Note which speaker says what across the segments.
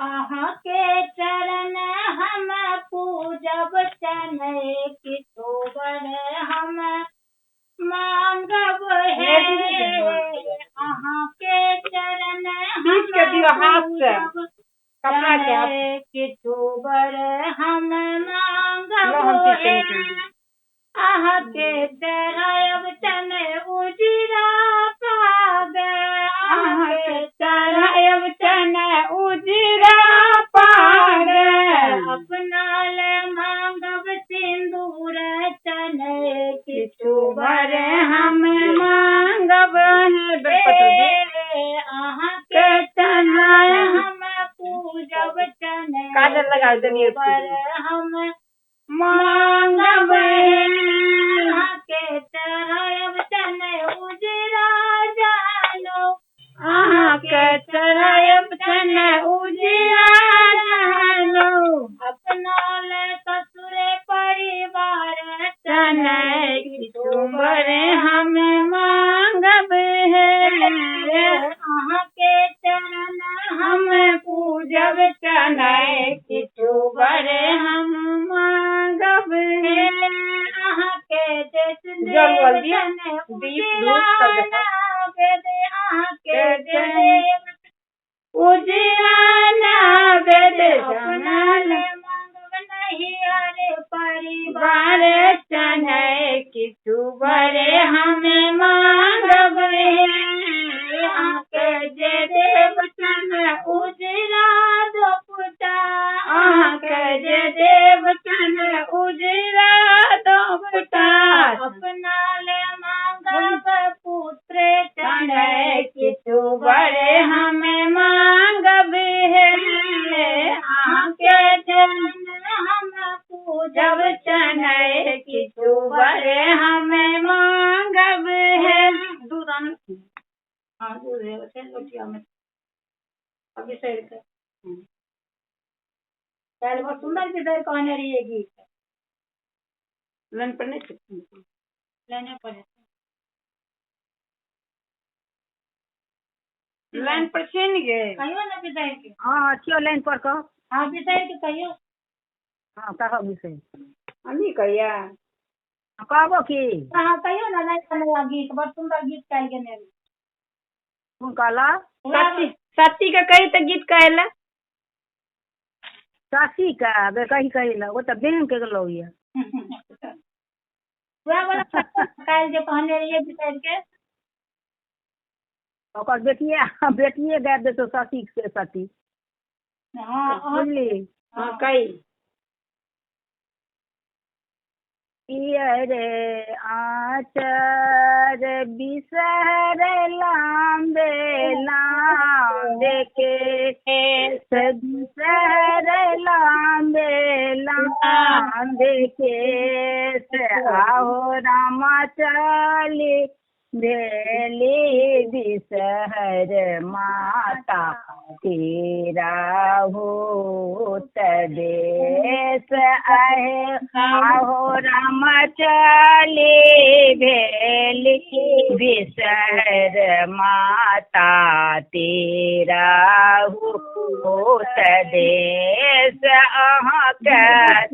Speaker 1: आहा के चरण हम पूजब चने किशोर हम मांगब है। आहा के चरण हम पूजब चने किशोर हम मांगब है। आहा के चढ़ायब चने उजरा पागे। आहा के चढ़ायब चने उजरा पागे। अपना ले मांगब सिंदूर चने किशोर हम मांगब है। आहा के चढ़ाय हम पूजब चने किशोर हम मांगब है। आहा के चढ़ायब चने उजरा जानो। आहा के चढ़ायब चने उजरा जानो। अपना ले ससुरे परिवार चने किशोर हम मांगब है। आहा के चरण हम पूजब चने किशोर हम मांगब है। आहा के चने उजरा नागदे। आहा के देव उजरा नागदे। अपना ले मांगब नहीं अरे परिवार चने किशोर हम मांगब है। आहा के देव चने उजरा दोपटा। आहा के देव चने उजरा दोपटा। अपना ले मांगब पुत्र चने किशोर हम मांगब है। आहा के चरण हम पूजब चने किशोर हम मांगब है। दूध हाँ दूध है लोटिया में अभी सही पहले बहुत सुंदर विषय कहने रही है गीत लाइन पर नहीं लेने पर लाइन पर छीन गए कहियो ना विषय के।
Speaker 2: हाँ अच्छी लाइन पर कहो।
Speaker 1: हाँ विषय के कहियो।
Speaker 2: हाँ कहो विषय
Speaker 1: हमी कहिया
Speaker 2: कहबो की।
Speaker 1: हाँ कहियो ना लाइन पर नया गीत बहुत सुंदर गीत कह गए।
Speaker 2: कौन कहला?
Speaker 1: सती का कही तो गीत कहला।
Speaker 2: सासी का बे कही कहिला वो तो बैंक के लो ये
Speaker 1: वह वाला काल जो कहने रही है विषय के।
Speaker 2: ओकर बेटिए गा दे तो सासी से सती।
Speaker 1: हाँ
Speaker 2: बुझली।
Speaker 1: हाँ कही
Speaker 2: रे आचर बिसर लांबे लांबे के बिसर लांबे लांबे के आहो रामा चली भेली बिसहर माता तेरा होत देश आहे। आहो राम चली भेली बिसहर माता तेरा होत देश। अहाँ के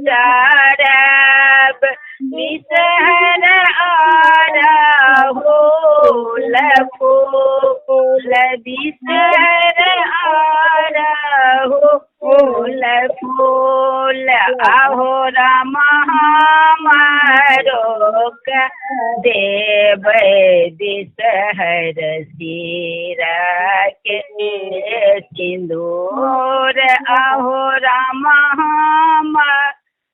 Speaker 2: चरब बिसहर फूल फूल बिसहर फूल फूल आहो राम हमारो देव बिसहर सिर के सिंदूर। आहो राम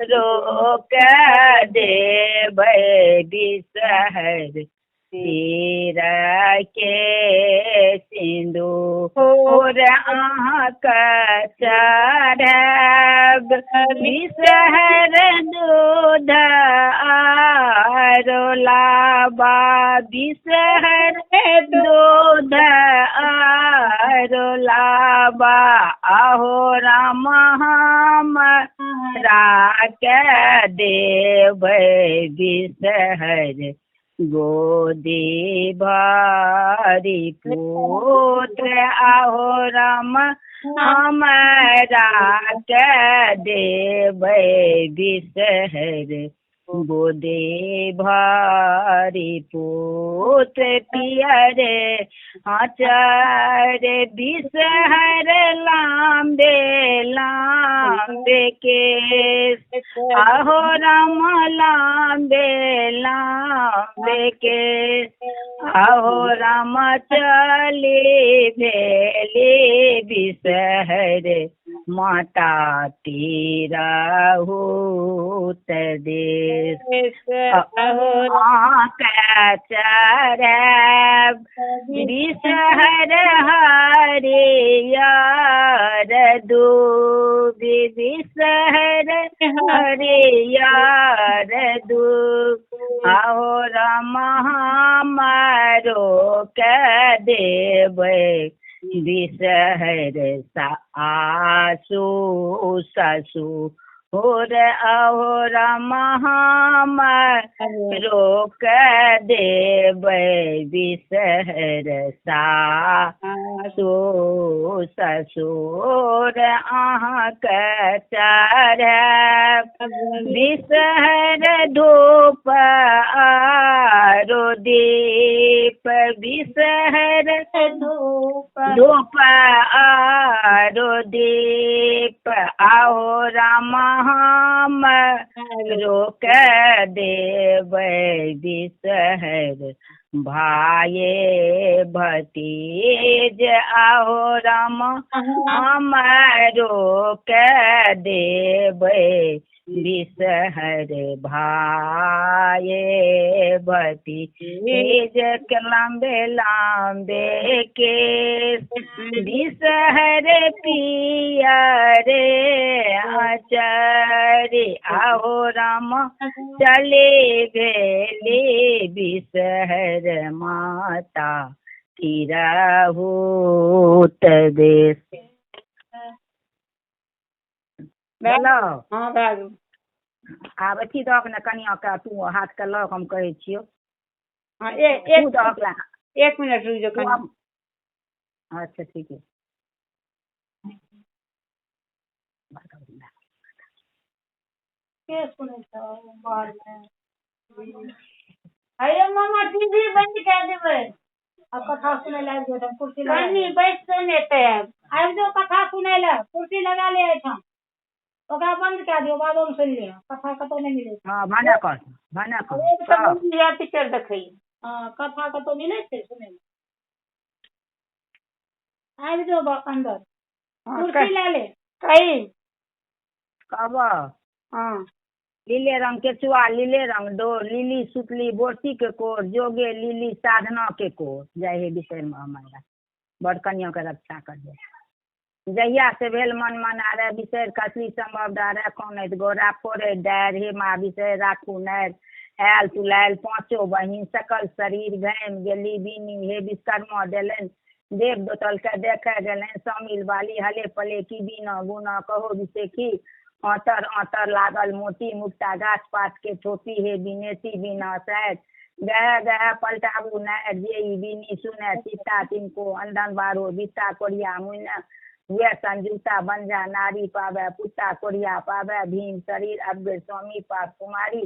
Speaker 2: रोक देव बिसहर सिर के सिंदूर। अहाँ का चढ़ब बिसहर दूध आरो लाबा बिसहर दूध आरो लाबा। आहो राम राके देव बिसहर गोदी भरी पुत्र आहो राम हमारा के देबै बिसहर गोदी भरी पुत्र पियरे आचार बिसहर लांबे लांबे केस आहो राम लांबे लांबे केस आहो राम चले भेले बिसहर माता तेरा होत देश चरब बिसहर हरियर दो बिसहर हरियर दो आहो राम हमारो के देबै बिसहर आसु ससु होर अहो राम रोक देबै बिसहर सासु ससुर अहाँके चढ़ब बिसहर धूप आरो दीप बिसहर धूप आरो दीप आओ राम हम रोक देबै बिसहर भाये भतीज आओ राम हम रोक देबै बिसहर भाये भतीज के लंबे लंबे केस बिसहर पियरे आचार्य आओ राम चले भेले बिसहर माता तिरहुत देश।
Speaker 1: हाँ बाबू
Speaker 2: आब अथी दहक ने कनिया के तू हाथ के लग हम कहै छियौ।
Speaker 1: हाँ
Speaker 2: तू दहक ला
Speaker 1: 1 मिनट रुक जाओ कनिया।
Speaker 2: अच्छा ठीक है।
Speaker 1: के सुनै छ बाहर में अरे मामा टीवी बंद कर देबै अब कथा सुनै ला आबि जाओ कुर्सी लगा नहीं बैठ तो नहीं ते आबि जाओ कथा सुनै ला कुर्सी लगा ले एठाम ओकरा बंद कर दियो बादो में सुन लियो कथा कतो नहीं मिले।
Speaker 2: हां भाना कर
Speaker 1: सब या पिक्चर देखै। हां कथा कतो मिले छै सुनै ला आबि जाओ अंदर कुर्सी ला ले कहीं
Speaker 2: कब
Speaker 1: हां
Speaker 2: लीले रंग के चुआ लीले रंग डोर लीली सुतली बोरती के कोर जोगे लीली साधना के कोर जय हे विषय में हमारा बड़ कन्या के रक्षा कर दे जहिया से भेल मन मना रे विषय कसली संभव डारे कौन गोरा फोड़े डार हे माँ विषय राखू नैर आयल तुलायल पांचों बहिन सकल शरीर घैम गेली बीनी हे विश्वकर्मा देलन देव दोतल के देखे गेलन शामिल वाली हले पले की बीना गुना कहो विषय की आतर आतर लागल मोती मुक्ता गाछ पात के ठोपी हे बिनेती बिना सैद गह गह पलटाबू नैर जे बीनी सुने सीता तिनको अंधन बारो बीता कोरिया मुन हुए संजुता बंजा नारी पावे पुता कोरिया पावे भीम शरीर अब्बे स्वामी पाप कुमारी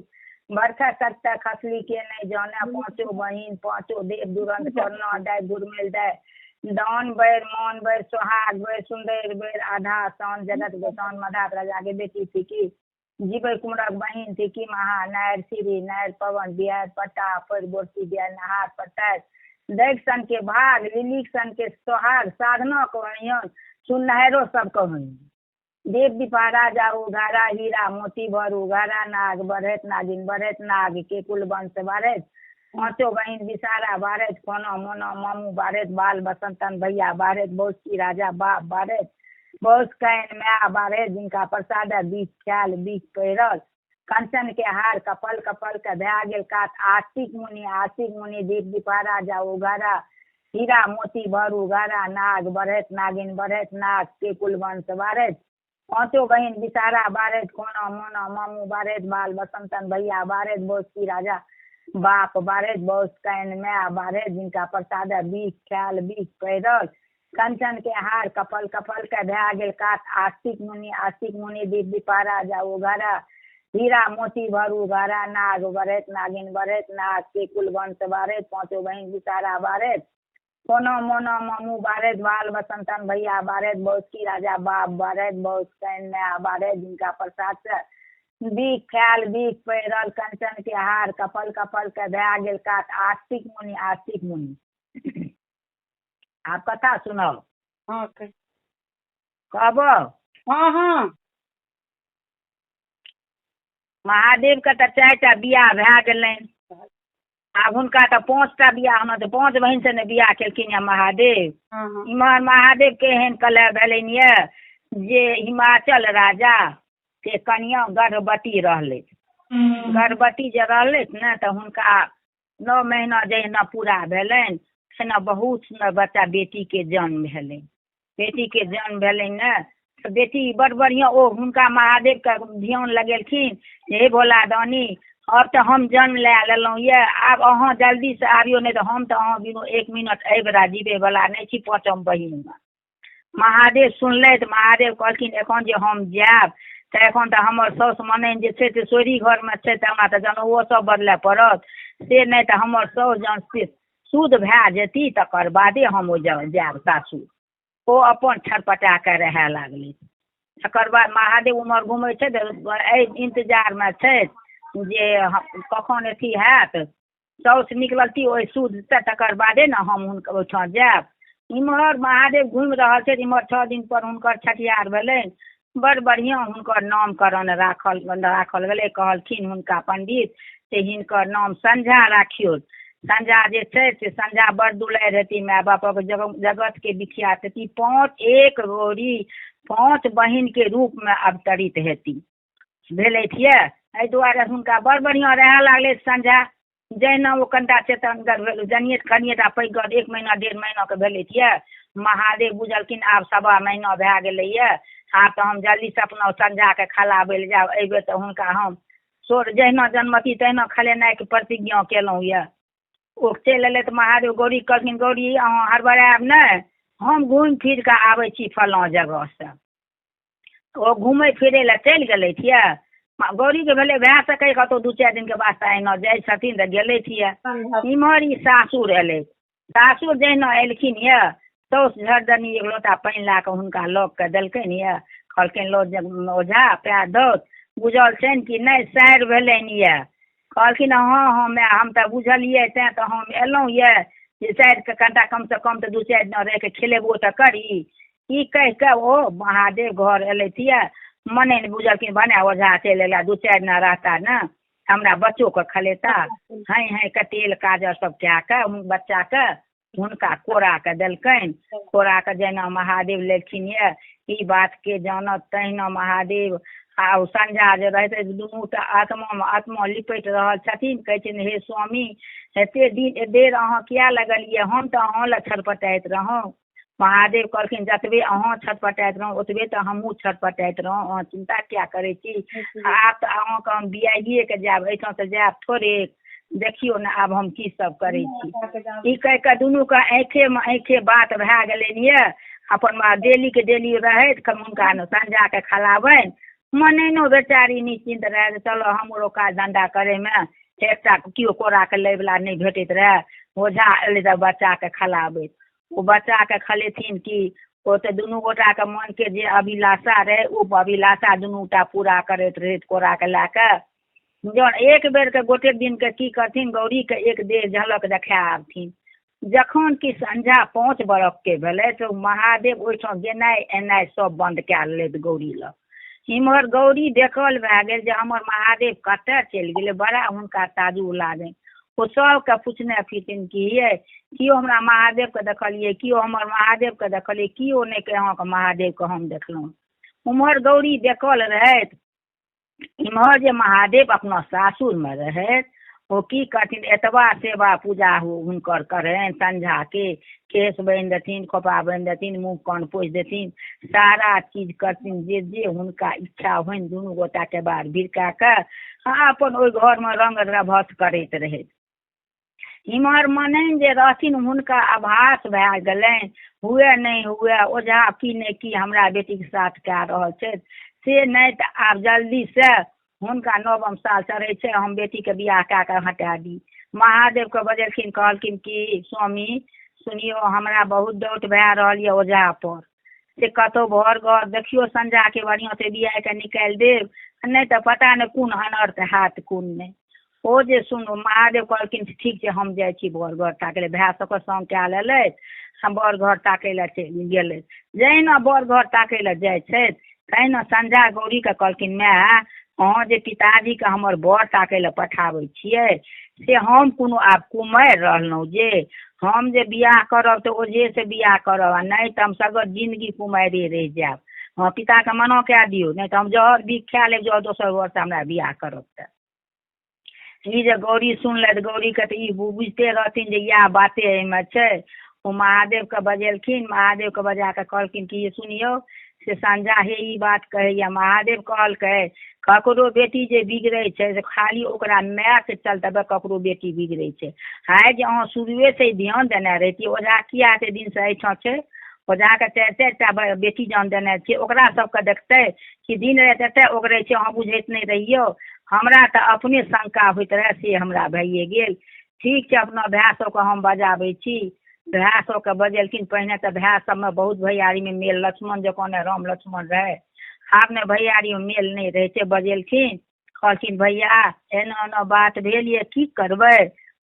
Speaker 2: बरखा सकता खसली के नहीं जाने पांचों बहिन पांचों देव दुरंत करना दाय गुरमेल दाय दान बैर मान बैर सुहाग बैर सुंदर बैर आधा सान जगत गोसान मधा प्रजा के बेटी थी की जीवे कुमरक बहिन थी की महा नायर श्री नायर पवन बिहार पटा पर बोरती बिहार नहार पटार दैक सन के भाग लिलिक सन के सुहाग साधना कहियन सुनहरो सब कहन देव दीपा राजा उघारा हीरा मोती भर उघारा नाग बढ़त नागिन बढ़त नाग के कुल वंश बढ़त पांचों बहन विसारा बारत कोनो मोनो मामू बारत बाल बसंतन भैया बारत बौसी राजा बाप बारत बौस कैन माया बारत जिनका प्रसाद बीच ख्याल बीच पैरल कंचन के हार कपल कपल के भया गेल कात आस्तिक मुनि देव दीपा राजा उगारा हीरा मोती भर उगारा नाग बढ़त नागिन बढ़त नाग के कुल वंश बारत पांचों बहन विसारा बारत कोनो मोनो मामू बारत बाल बसंतन भैया बारत बौसी राजा बाप बारैत बहुत कन माय बारैत जिनका प्रसाद बीख खायल बीख पैरल कंचन के हार कपल कपल के भए गेल काट आस्तिक मुनि दीप दीपारा जाओ घरा हीरा मोती भरू घरा नाग बरैत नागिन बरैत नाग के कुल वंश बारैत पांचों बहन बिचारा बारैत कोनो मोनो मामू बारैत बाल बसंतन भैया बारैत बहुत की राजा बाप बारैत बहुत कन माय बारैत जिनका प्रसाद से बीख खायल बीख पैरल कंचन के हार कपल कपल के भए गेल काट आस्तिक मुनि आप कथा सुनाओ।
Speaker 1: हाँ
Speaker 2: कहबो
Speaker 1: हाँ हाँ
Speaker 2: महादेव के तो 4टा बियाह भए गेलै आब हुनका तो 5टा बियाह होना तो 5 बहिन से ने बियाह केलखिन यऽ महादेव।
Speaker 1: हाँ
Speaker 2: इम्हर महादेव के एहन कलह भेलनि ये जे हिमाचल राजा के कनिया गर्भवती रहलै गर्भवती जे रहलै ने तो हुनका 9 महीना जहिना पूरा भेलनि तेना बहुत सुंदर बच्चा बेटी के जन्म भेलै बेटी के जन्म भेलै ने तो बेटी बड़ बढ़िया ओ हुनका महादेव के ध्यान लगेलखिन हे भोला दानी अब तो हम जन्म लए लेलहुँ ये आब अहाँ जल्दी से आबियो नहीं तो हम तो अहाँ बिनु 1 मिनट एहिबेरा जीवे वाला नहीं छी 5म बहिन में। महादेव सुनलथि महादेव कहलखिन एखन जे हम जायब तो एखन तो हमर साउस मनैन जे छै से सोरी घर में छै तो हमरा तो जनउओ सब बदले पड़त से नहीं तो हमर साउस जन शुद्ध भए जेती तकर बादे हम जायब सासुर। ओ अपन छटपटा के रहे लागलै तकर बाद महादेव उमर घूमै छै इंतजार में छै जे कखन अथी हैत साउस निकलती ओहि शुद्ध से तकर बादे ने हम हुनकर ओहिठाम जायब। इम्हर महादेव घुमि रहल छै इम्हर 6 दिन पर हुनकर छठियार भेलनि बड़ बढ़िया हुनकर नामकरण राखल गेलै कहलखिन हुनका पंडित से हिनकर नाम संझा राखियो संझा जे छै से संझा बड़ दुलारि हेती माय बापक जगत के विख्यात हेती 5 गौरी 5 बहिन के रूप में अवतरित हेती भेलथि ये एहि दुआरे हुनका बड़ बढ़िया रहे लागलै संझा जहिना ओ कनिटा चेतनगर भेल जनियत खनियत पैघ 1 महीना 1.5 महीना के भेलथि ये महादेव बुझलखिन आब 1.25 महीना भए गेलै ये आब तो हम जल्दी से अपना संझा के खलाबै ले जाब एहिबेर तो हुनका हम सोर जहिना जन्मती तहिना खलेनाइ के प्रतिज्ञा केलहुँ ये ओ चलि एलै तऽ महादेव गौरी कहलखिन गौरी अहाँ हड़बड़ाएब नहि हम घुमि फिर कऽ आबै छी फलाँ जगह से ओ घुमै फिरै लए चलि गेलथि ये गौरी के भेलै भए सकै कतहु 2-4 दिन के वास्ते एना जाइ छथिन तऽ गेलथि ये इम्हर ई सासुर एलै सासुर जहिना एलखिन ये साउस झरदनी 1 लोटा पानि लए कऽ हुनका लग के देलकनि ये कहलखिन लो ओझा पैर दौत बुझल छनि कि नहि सारि भेलनि ये कहलखिन हाँ माय हम तऽ बुझलियै तेँ तऽ हम एलहुँ ये जे सारि के कनिटा कम से कम तऽ 2-4 दिन रहि के खेलेबो तऽ करी ई कहि कऽ ओ महादेव घर एलथि ये मने नहि बुझलखिन भने ओझा चलि एला 2-4 दिन रहता ने हमरा बच्चो के खलेता हैं के तेल काजर सब कए कऽ बच्चा के हुनका कोरा के देलकनि कोरा के जेना महादेव लेलखिन ये ई बात के जानत तहिना महादेव आ संझा जे रहते दुनू टा आत्मा लिपटि रहल छथिन कहै छथिन हे स्वामी एते दिन देर अहाँ किया लगलियै हम तऽ अहाँ लग छटपटाइत रहौं महादेव कहलखिन जतबे अहाँ छटपटाइत रहौं ओतबे तऽ हमहूँ छटपटाइत रहौं अहाँ चिंता किया करै छी आब तऽ अहाँके हम बियाइए के जायब एहिठाम से जायब थोड़े देखियौ ने आब हम की सब करै छी ई कहि कऽ दुनू के आँखे बात भए गेलनि ये अपन डेली के डेली रहैत हुनका संझा के खलाबनि मनैनो बेचारी निश्चिंत रहे चलो हमरो काज धंधा करे में एकटा केओ कोरा के लै वला नहीं भेटैत रहे ओझा एलै तऽ बच्चा के खलाबैत ओ बच्चा के खलेथिन कि ओ तऽ दुनू गोटा के मन के जे अभिलाषा रहे ओ अभिलाषा दुनूटा पूरा करैत रहैत कोरा के लए कऽ जौन एक बेर के गोटे दिन के की करथिन गौरी के एक देर झलक देखा आबथिन जखन कि संझा 5 बरख के भेलै तऽ महादेव ओहिठाम गेनाइ एनाइ सब बंद कए लेलथि गौरी लग इम्हर गौरी देखल भए गेल जे हमर महादेव कतऽ चलि गेलै बड़ा हुनका ताजू लागनि ओ सबके पूछने फिरथिन कि ये कियो हमरा महादेव के देखलियै कियो हमर महादेव के देखलियै कियो नहि के अहाँके महादेव के हम देखलहुँ उम्हर गौरी देखल रहैत इम्हर जे महादेव अपना सासुर में रहैत ओ की करथिन एतबा सेवा पूजा हुनकर करनि संझा के केश बान्हि देथिन खोपा बान्हि देथिन मुँह कान पोछि देथिन सारा चीज करथिन जे हुनका इच्छा होनि दुनू गोटा के बाद भिड़का कऽ अपन ओहि घर में रंग रभस करैत रहैत इम्हर मनैन जे रहथिन हुनका आभास भए गेलनि, हुए नहीं हुए ओझा की नहीं की हमरा बेटीके साथ कए रहल छथि से नहीं, तऽ आब जल्दी से हुनका 9 साल चढ़ै छै, हम बेटीके बियाह कए कऽ हटा दी। महादेवके बजेलखिन, कहलखिन कि स्वामी सुनियो, हमरा बहुत डाउट भए रहल यऽ ओझा पर, से कतहु घर घर देखियो संजाके बढ़िआँ से बियाह के निकालि देब, नहीं तऽ पता नहीं कोन अनर्थ हैत कोन नहीं। ओ जे सुनू, महादेव कहलखिन ठीक छै, हम जाइ छी बर घर ताकै लए। भाय सबके सङ्ग कए लेलथि, हम बर घर ताकै लए चलि गेलै। जहिना बर घर ताकै लए जाइ छथि तहिना संझा गौरीके कहलखिन, माय अहाँ जे पिताजीके हमर बर ताकै लए पठाबै छियै से हम कोनो आब कुमारि रहलहुँ जे हम जे बियाह करब तऽ ओझेसँ बियाह करब, आ नहीं तऽ हम सगर जिंदगी कुमारिए रहि जायब। हँ, पिताके मना कए दियौ, नहीं तऽ हम जहर भी खाए लेब जँ दोसर घरसँ हमरा बियाह करब तऽ। ई जे गौरी सुनलथि, गौरीके तऽ ई बुझिते रहथिन जे इएह बाते एहिमे छै। ओ महादेवके बजेलखिन, महादेवके बजा कऽ कहलखिन कि ये सुनियौ से संझा हे ई बात कहैया। महादेव कहलकै ककरो बेटी जे बिगड़ै छै से खाली ओकरा मायके चलते ककरो बेटी बिगड़ै छै। हाय जे अहाँ शुरुए से ध्यान देने रहितियै, ओझा किया एते दिनसँ एहिठाम छै, ओझाके 4 टा बेटी जान देने छियै, ओकरा सबके देखतै कि दिन राति एते ओगरै छै, अहाँ बुझैत नहीं रहियौ। हमरा तऽ अपने शंका होइत रहे से हमरा भइए गेल। ठीक छै, अपना भाय सबके हम बजाबै छी। भाय सबके बजेलखिन। पहिने तऽ भाय सबमे बहुत भैयारीमे मेल, लक्ष्मण जकाँ ने राम लक्ष्मण रहे, आब ने भैयारीमे मेल नहीं रहै छै। बजेलखिन, कहलखिन भैया एना एना बात भेल ये, की करबै।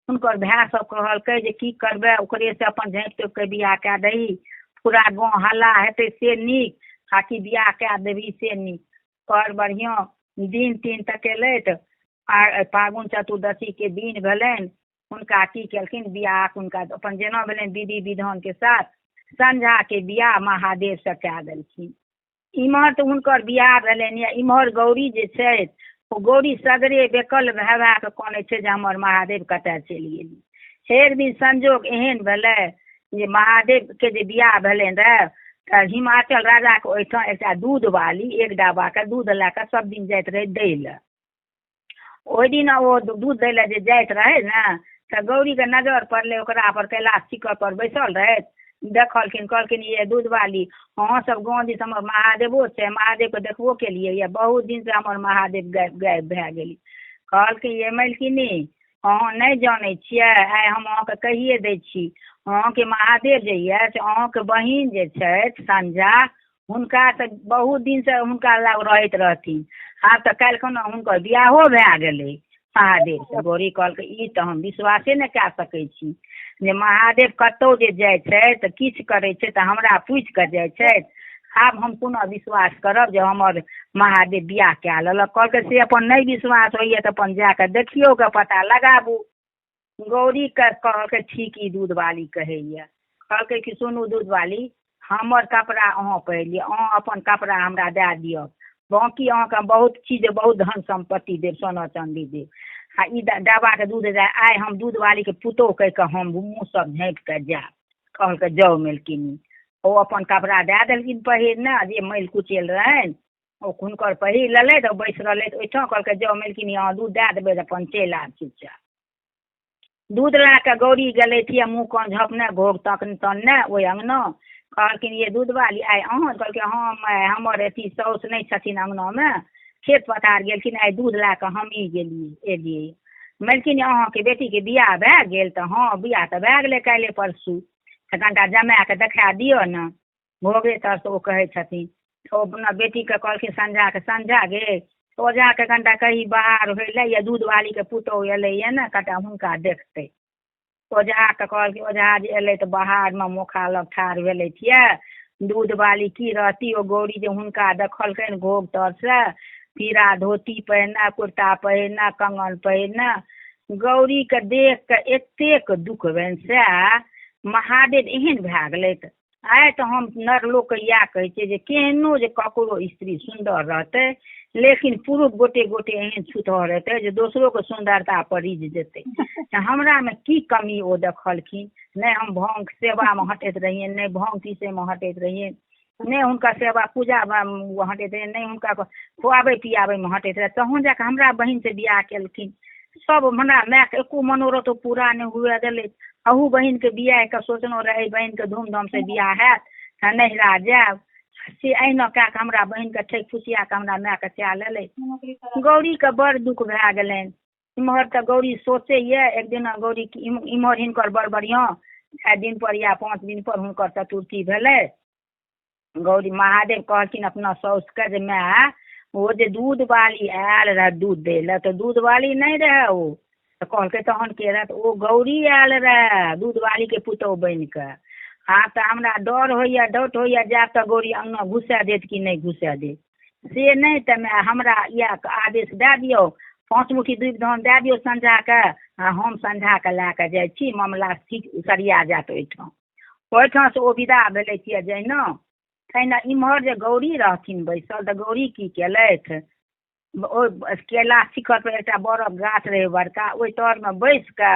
Speaker 2: हुनकर भाय सब कहलकै जे की करबै, ओकरे से अपन झाँपि तोपि के बियाह कए दही, पूरा गाँव हल्ला हेतै से नीक, आकि बियाह कए देबही से नीक। पर बढ़िआँ दिन तीन तकेलथि, आ फागुन चतुर्दशीके दिन भेलनि। हुनका की केलखिन, बियाह हुनका अपन जेना भेलनि विधि विधानके साथ संझाके बियाह महादेवसँ कए देलखिन। इम्हर तऽ हुनकर बियाह भेलनि यऽ। इम्हर गौरी जे छथि ओ गौरी सगरे बेकल भए भए कऽ कानै छै जे हमर महादेव कतऽ चलि गेली। एक दिन संजोग एहन भेलै जे महादेवके जे बियाह भेलनि रहे तऽ हिमाचल राजाके ओहिठाम एकटा दूध वाली एक डाबाके दूध लए कऽ सब दिन जाइत रहै दै लए। ओहि दिन ओ दूध दै लए जे जाइत रहै ने तऽ गौरीके नजर पड़लै ओकरा पर, कैलाश शिखर पर बैसल रहैत देखलखिन, कहलखिन ये दूध वाली अहाँ सब गाँव दिस हमर महादेवो छै, महादेवके देखबो केलियै यऽ, बहुत दिन से हमर महादेव गायब भए गेली। कहलखिन ये मलकिनी अहाँ नहीं जानै छियै, आइ हम अहाँके कहिए दै छी, अहाँके महादेव जे यऽ से अहाँके बहिन जे छथि संझा, हुनका तऽ बहुत दिन से हुनका लग रहैत रहथिन। आब तऽ काल्हिखना हुनकर बियाहो भए गेलै महादेव से। गौरी कहलकै ई तऽ हम विश्वासे नहि कए सकै छी जे महादेव कतहु जे जाइ छै तऽ किछु करै छै तऽ हमरा पूछि कऽ जाइ छथि। आब हम कोना विश्वास करब जे हमर महादेव बियाह कए लेलक। कहलकै से अपन नहीं विश्वास होइए तऽ अपन जाकऽ देखियौ के पता लगाबू। गौरीके कहलकै ठीक ई दूध वाली कहैया। कहलकै कि सुनू दूध वाली, हमर कपड़ा अहाँ पहिर लिअ, अहाँ अपन कपड़ा हमरा दए दिअ, बाँकी अहाँके बहुत चीज बहुत धन सम्पत्ति देब, सोना चाँदी देब, आ ई डब्बाके दूध दए। आइ हम दूध वालीके पुतोह कहि कऽ हम मुँह सब झाँपि कऽ जायब। कहलकै जाउ मलकिनी। ओ अपन कपड़ा दए देलखिन पहिरने, जे मैल कुचेल रहनि ओ हुनकर पहिर लेलथि, बैस रहलथि ओहिठाम। कहलकै जाउ मलकिनी अहाँ दूध दए देबै तऽ अपन चलि आयब चुपचाप। दूध लए कऽ गौरी गेलथि यऽ मुँह कान झपने, घोघ तनने ओहि अङ्गना। कहलखिन ये दूध वाली आइ अहाँ, कहलकै हाँ हमर अथी साउस नहीं छथिन अङ्गनामे, खेत पथार गेलखिन, आइ दूध लए कऽ हमही एलियै। मलकिनी अहाँके बेटीके बियाह भए गेल? तऽ हाँ बियाह तऽ भए गेलै काल्हि परसू, तऽ कनिटा जमाए देखा दिअ ने। भोगे तरसँ ओ कहै छथिन। ओ अपना बेटीके कहलखिन संझाके, संझा गे ओझाके कनिटा कही बाहर होइले या दूध वालीके पुतोह एलैए ने कनिटा हुनका देखतै। ओझाके कहलखिन, ओझा जे एलै तऽ बाहरमे मोखा लग ठाढ़ भेलथि यऽ। दूध वाली की रहती, ओ गौरी जे हुनका देखलखिन घोघ तरसँ, पीरा धोती पहिरने, कुर्ता पहिरने, कंगन पहिरने, गौरीके देख कऽ एतेक दुःख भेनि सएह महादेव एहन भए गेलथि। आइ तऽ हम नरलोकके इएह कहै छियै जे केहनो जे ककरो स्त्री सुन्दर रहतै लेकिन पुरुष गोटे गोटे एहन छूतहर हेतै जे दोसरोके सुन्दरता पर रिझ जेतै। हमरामे की कमी ओ देखलखिन? नहि हम भाङ्ग सेवामे हटैत रहियनि, नहि भाङ्ग पीसैमे हटैत रहियनि, नहि हुनका सेवा पूजामे हटैत रहियनि, नहि हुनका खुआबै पियाबैमे हटैत रहे। तहन जाकऽ हमरा बहिन से बियाह केलखिन। सब हमरा माय के एको मनोरथ पूरा नहीं हुए दिले। अहू बहन के बियाह के सोचनो रहे बहन के धूमधाम से बियाह हैत नहिरा जायब से अहिना कए के हमरा बहन के ठेक फुसिया के हमरा माय के चा लेले। गौरी के बड़ दुख भए गेलनि। इम्हर तऽ गौरी सोचे ये एक दिन गौरी इम्हर हिनकर बड़ बढ़िया 6 दिन पर या 5 दिन पर हुनकर चतुर्थी भेलै। गौरी महादेव कहलखिन अपना साउस के जे माय वो जे दूध वाली आयल रहे दूध दे ले तो दूध वाली नहीं रहे वो तो कहलकै तहन के रहे तो वो गौरी आयल रहे दूध वाली के पुतौह बन के। हाँ तो हमरा डर होइया डाउट होइया जायब तो गौरी अंगना घुसा देत कि नहीं घुसा देत से नहीं तो मैं हमरा या आदेश दे दियो 5 मुट्ठी दूध धान दे दियो संझा के हम संझा के ला के जाइ छी मामला ठीक सरिया जात ओहिठाम से ओ विदा भेलै छियै जहिना तहिना इम्हर जे गौरी रहथिन बैसल तऽ गौरी की केलथि ओ केला शिखर पर एकटा बड़क गाछ रहे बड़का ओहि तर में बैस के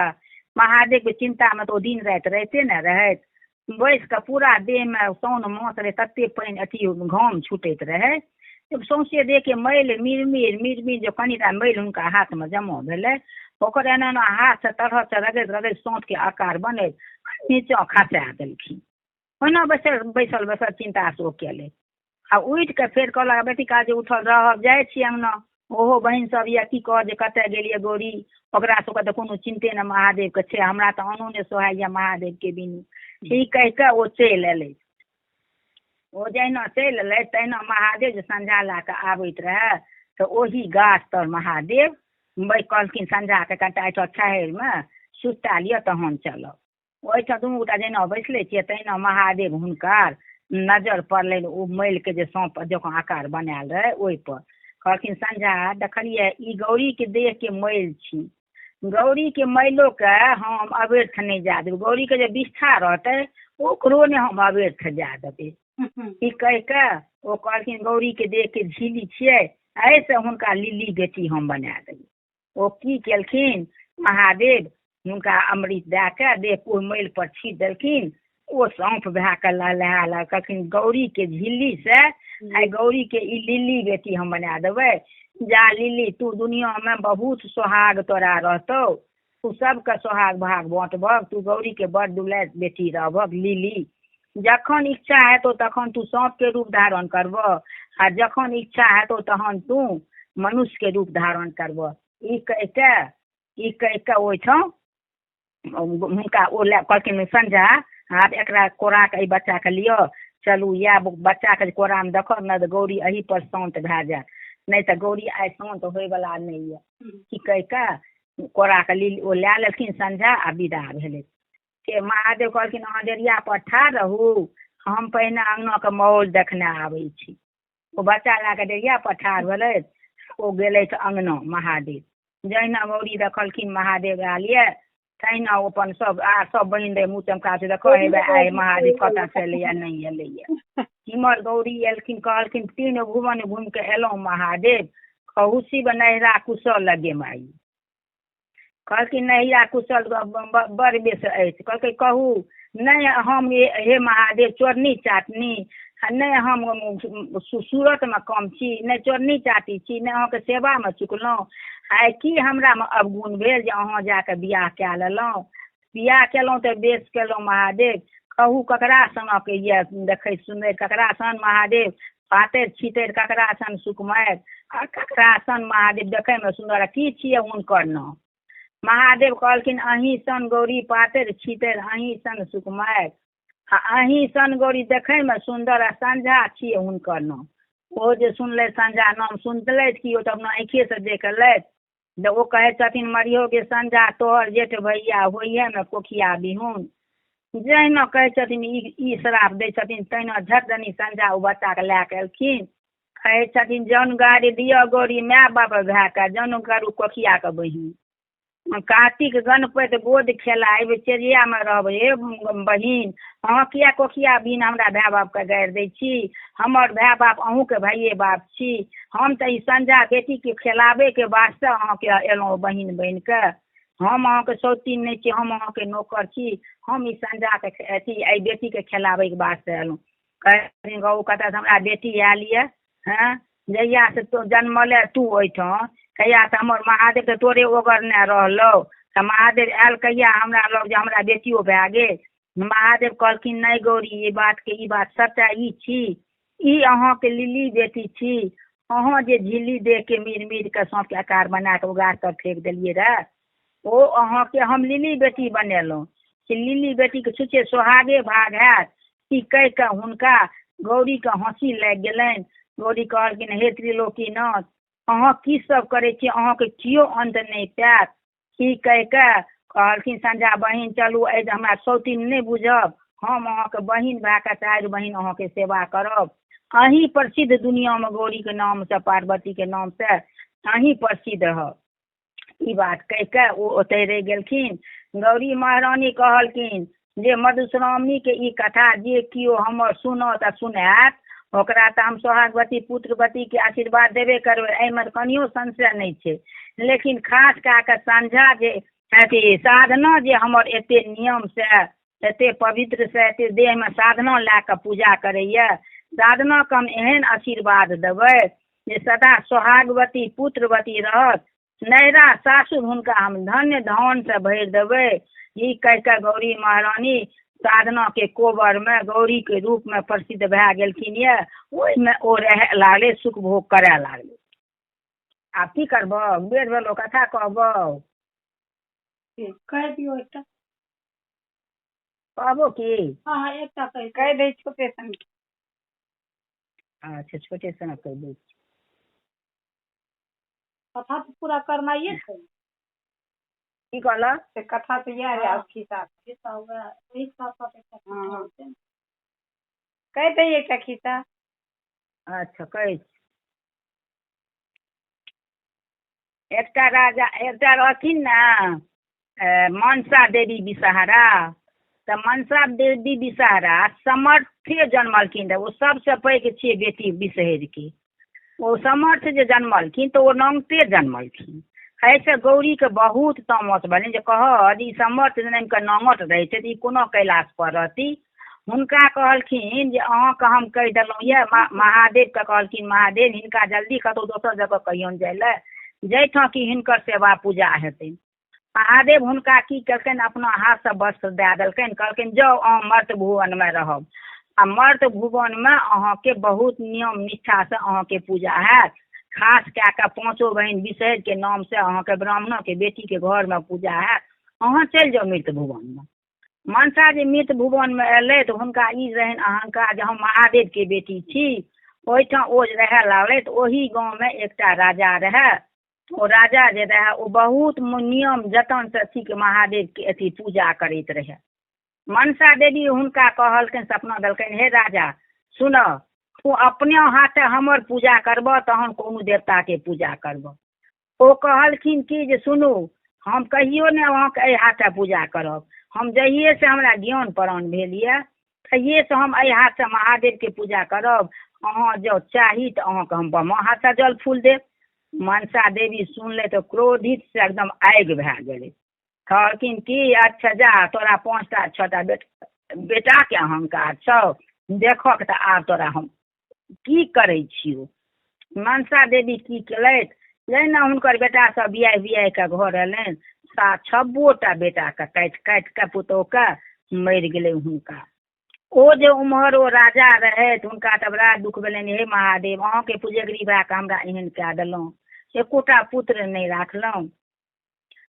Speaker 2: महादेव के चिंता में तो ओ दिन राति रहिते ने रहैत बैस के पूरा देह में सौन मास रहे तते पानि अथी घाम छूटैत रहे सौंसे देह के मैल मिरमिर जो कनिटा मैल हुनका हाथ में जमा भेलै ओकर एना एना हाथ से तरह से रगड़ि सौंत के आकार बने नीचा खसा देलखिन। ओना बैसल चिंता से ओ केले आ उठि के फेर कहलक बेटी का जे उठल रहब जाइ छी अंगना ओहो बहन सब या की कह जे कतऽ गेलियै गौरी ओकरा सबके तऽ कोनो चिंते ने महादेव के छै हमरा तऽ आनो ने सोहाइया महादेव के बिनु ठीक कहि के ओ चलि एलै। ओ जहिना चलि एलै तहिना महादेव जे संझा ला के आबैत रहे तऽ ओही गाछ तर महादेव कहलखिन संझा के कनिटा एहिठाम छाहरि में सुता लिअ तहन चलब। ओहिठाम दुनू गोटा जहिना बैसले छियै तहिना महादेव हुनकर नजर पड़लनि ओ मैल के जे सांप जकाँ आकार बनायल रहे ओहि पर कहलखिन संझा देखलियै ई गौरी के देह के मैल छी गौरी के मैलो के हम अव्यर्थ नहीं जा देबै गौरी के जे विष्ठा रहतै ओकरो ने हम अव्यर्थ जा देबै ई कहि के ओ कहलखिन गौरी के देह के झिल्ली छियै ऐसे हुनका लिली बेटी हम बना देबै। ओ की केलखिन महादेव हुनका अमृत दए के देह को मैल पर छीट देलखिन ओ सौंफ भए के लहला कहलखिन गौरी के झिल्ली से आई गौरी के ई लिली बेटी हम बना देबै जा लिली तू दुनिया में बहुत सोहाग तोरा रहतौ तू सबके सोहाग भाग बाँटबह तू गौरी के बड़ दुलार बेटी रहबह लिली जखन इच्छा हेतौ तखन तू सांप के रूप धारण करबह आ जखन इच्छा हेतौ तहन तू मनुष्य के रूप धारण करबह। ई कहि के ओहिठाम हुनका ओ कहलखिन संझा हाथ एकरा कोरा के बच्चा के लियो चलू या बच्चा के कोरा में देखब न तो गौरी अही पर शांत भए जायत नहीं तो गौरी आई शांत होय वाला नहीं है की कहि के कोरा के ली ओ लए लेलखिन संझा आ विदा भेलै। के महादेव कहलखिन अहाँ डेरिया पर ठाढ़ रहू हम पहिने अंगना के माहौल देखने आबै छी। ओ बच्चा लए के डेरिया पर ठाढ़ भेलै ओ गेलै अंगना महादेव जहिना गौरी देखलखिन महादेव आलिये तहिना ओ अपन सब बहिन रहे मुँह चमका से देखो आइ महादेव कतऽ से एलैया नहीं एलैया। इम्हर गौरी एलखिन कहलखिन 3 भुवन घूमि के एलहुँ महादेव कहू शिव नहिरा कुशल लगे माई कहलखिन नहिरा कुशल बड़ बेस अछि कहलकै कहू नहीं हम हे महादेव चोरनी चाटनी नहीं हम सूरत में कम छी नहीं चोरनी चाटी छी नहीं अहाँके सेवा में चुकलहुँ आइ की हमरा में अवगुण भेल जे अहाँ जाके बियाह कए लेलहुँ बियाह केलहुँ तऽ बेस केलहुँ महादेव कहू ककरा सनक ये देखै सुनैत ककरा सन महादेव पातरि छितरि ककरा सन सुकुमारि आ ककरा सन महादेव देखै में सुन्दर की छियै हुनकर नाम। महादेव कहलखिन अहीं सन गौरी पातरि छितरि अहीं सन सुकुमारि आ अहीं सन गौरी देखै में सुन्दर आ संझा छियै हुनकर नाम। ओ जे सुनलै संझा नाम सुनलथि कि ओ तऽ अपना आँखिए से देख लेथि ओ कहै छथिन मरियो गे संझा तोहर जेठ भैया होइए में कोखिया बिहुन जहिना कहै छथिन ई श्राप दै छथिन तहिना झटदनी संझा ओ बच्चा के लए के एलखिन कहै छथिन जौन गाड़ी दिअ गौरी माय बाप भए के जौन करू कोखिया के बहिन कार्तिक गणपति गोद खेला एहि चेरिया में रहबै हे बहिन अहाँ किया कोखिया बिन हमरा भाय बाप के गारि दै छी हमर भाय बाप अहूँ के भाइये बाप छी हम तऽ ई संझा बेटी के खिलाबे के वास्ते अहाँके एलहुँ बहिन बनि के हम अहाँके सौतीन नहीं छी हम अहाँके नौकर छी हम ई संझा के अथी एहि बेटी के खिलाबे के वास्ते एलहुँ। कहथिन गौ कतऽ हमरा बेटी आयल ये हैं जहिया से तो जन्मले तू ओहिठाम कहिया से हमर महादेव के तोरे ओगरने रहलो तो महादेव आयल कहिया हमरा लग जे हमरा बेटियो भए गेल। महादेव कहलखिन नहीं गौरी ई बात सच्चा ई छी, ई अहाँ के लिली बेटी छी। अहाँ जे झिल्ली दे के मीर के सौंप के आकार बना के उगाड़ कर फेंक देलिए रहे, ओ अहाँ के हम लिली बेटी बनेलहुँ। लिली बेटी के छुच्छे सोहागे भाग हैत ई कह के हुनका गौरी के हंसी लागि गेलनि। गौरी कहलखिन हे त्रिलोकीनाथ अहाँ की सब करे छी, अहाँ के कियो अंत नहीं पायत। ई कह के कहलखिन संजा बहिन चलू एहि जे हमरा सौतीन नहीं बुझब, हम अहाँ के बहिन भए के 4 बहिन अहाँ के सेवा करब। अहीं प्रसिद्ध दुनिया में गौरी के नाम से पार्वती के नाम से अहीं प्रसिद्ध रह। ई बात कह के वो ओतै रह गेलखिन। गौरी महारानी कहलखिन जे मधुश्रावणी के ई कथा जे कियो हमर सुनत आ सुनायत ओकरा तऽ हम सोहागवती पुत्रवती के आशीर्वाद देबे करबै, एहिमे कनियो संशय नहीं छै। लेकिन खास कए के संझा जे अथी साधना जे हमर एते नियम से एते पवित्र से एते देह में साधना लए के पूजा करैया, साधना के हम एहन आशीर्वाद देबै जे सदा सोहागवती पुत्रवती रहत। नैरा सासुर हुनका हम धन्य धन से भरि देबै। ई कह के गौरी महारानी साधना के कोबर में गौरी के रूप में प्रसिद्ध भए गेलखिन ये। ओहिमे ओ रहे लागले, सुख भोग करे लागले। आब की करबो, बेर भेलो कथा कहबो।
Speaker 1: कह दियो एकटा।
Speaker 2: कहबो की?
Speaker 1: हाँ एकटा कह दे छोटे सन।
Speaker 2: अच्छा छोटे सन कह दे।
Speaker 1: कथा तो पूरा करना ये है।
Speaker 2: की कहला?
Speaker 1: कथा तो यह है खिस्सा खिस्सा हुआ वही कह दे एकटा खिस्सा।
Speaker 2: अच्छा कह। एकटा राजा एकटा रहथिन ना मनसा देवी विषहारा। तो मनसा देवी विषहारा समर्थे जन्मलखिन। वो सबसे पैघ छियै बेटी विषहरि के। वो समर्थ जे जन्मलखिन तो वो नंगते जन्मलखिन। ऐसे गौरी के बहुत तामस बने जे कह ई समर्थ जन्म के नंगट रहे थे ई कोनो कैलाश पर रहती। हुनका कहलखिन जे अहाँके हम कह देलहुँ ये। महादेव के कहलखिन महादेव हिनका जल्दी कतौ दोसर जगह कहियौन जाय ले जैठां कि हिनकर सेवा पूजा हेतै। महादेव हुनका की केलकनि अपना हाथ से वस्त्र दे देलकनि, कहलखिन जाओ अहाँ मर्त भुवन में रहब आ मर्त भुवन में अहाँ के बहुत नियम निष्ठा से अहाँ के पूजा हैत। खास कए के 5 बहिन विषहरि के नाम से अहाँ के ब्राह्मण के बेटी के घर में पूजा हैत। अहाँ चलि जाओ मृत भुवन में। मनसा जे मृत भुवन में एलै तो हुनका ई रहनि अहंकार जे हम महादेव के बेटी छी। ओहिठाम ओ रहे लागलै तो ओही गाँव में एकटा राजा रहे। ओ राजा जे रहे ओ बहुत नियम जतन से अथी के महादेव के अथी पूजा करैत रहे। मनसा देवी हुनका कहलखिन सपना देलखिन हे राजा सुन तू अपने हाथे हमर पूजा करब तहन कोनो देवता के पूजा करब। ओ कहलखिन कि जे सुनू हम कहियो ने अहाँके एहि हाथे पूजा करब। हम जहिये से हमरा ज्ञान प्राण भेल ये तहिये से हम एहि हाथ से महादेव के पूजा करब। अहाँ जो चाही तो अहाँके हम बामा हाथ से जल फूल देब। मनसा देवी सुनले तो क्रोधित से एकदम आगि भए गेलै। कहलखिन कि अच्छा जा तोरा 5टा 6टा बेटा के अहंकार छौ देखक तऽ आब तोरा हम की करै छियौ। मनसा देवी की केलथि जहिना हुनकर बेटा सब बियाह के घर एलनि 6टा बेटा के काटि के पुतोह के मरि गेलै हुनका। ओ जे उम्हर ओ राजा रहथि हुनका तऽ बड़ा दुख भेलनि हे महादेव अहाँके पुजगरी भए कऽ हमरा एहन कए देलहुँ, एकोटा पुत्र नहि राखलहुँ।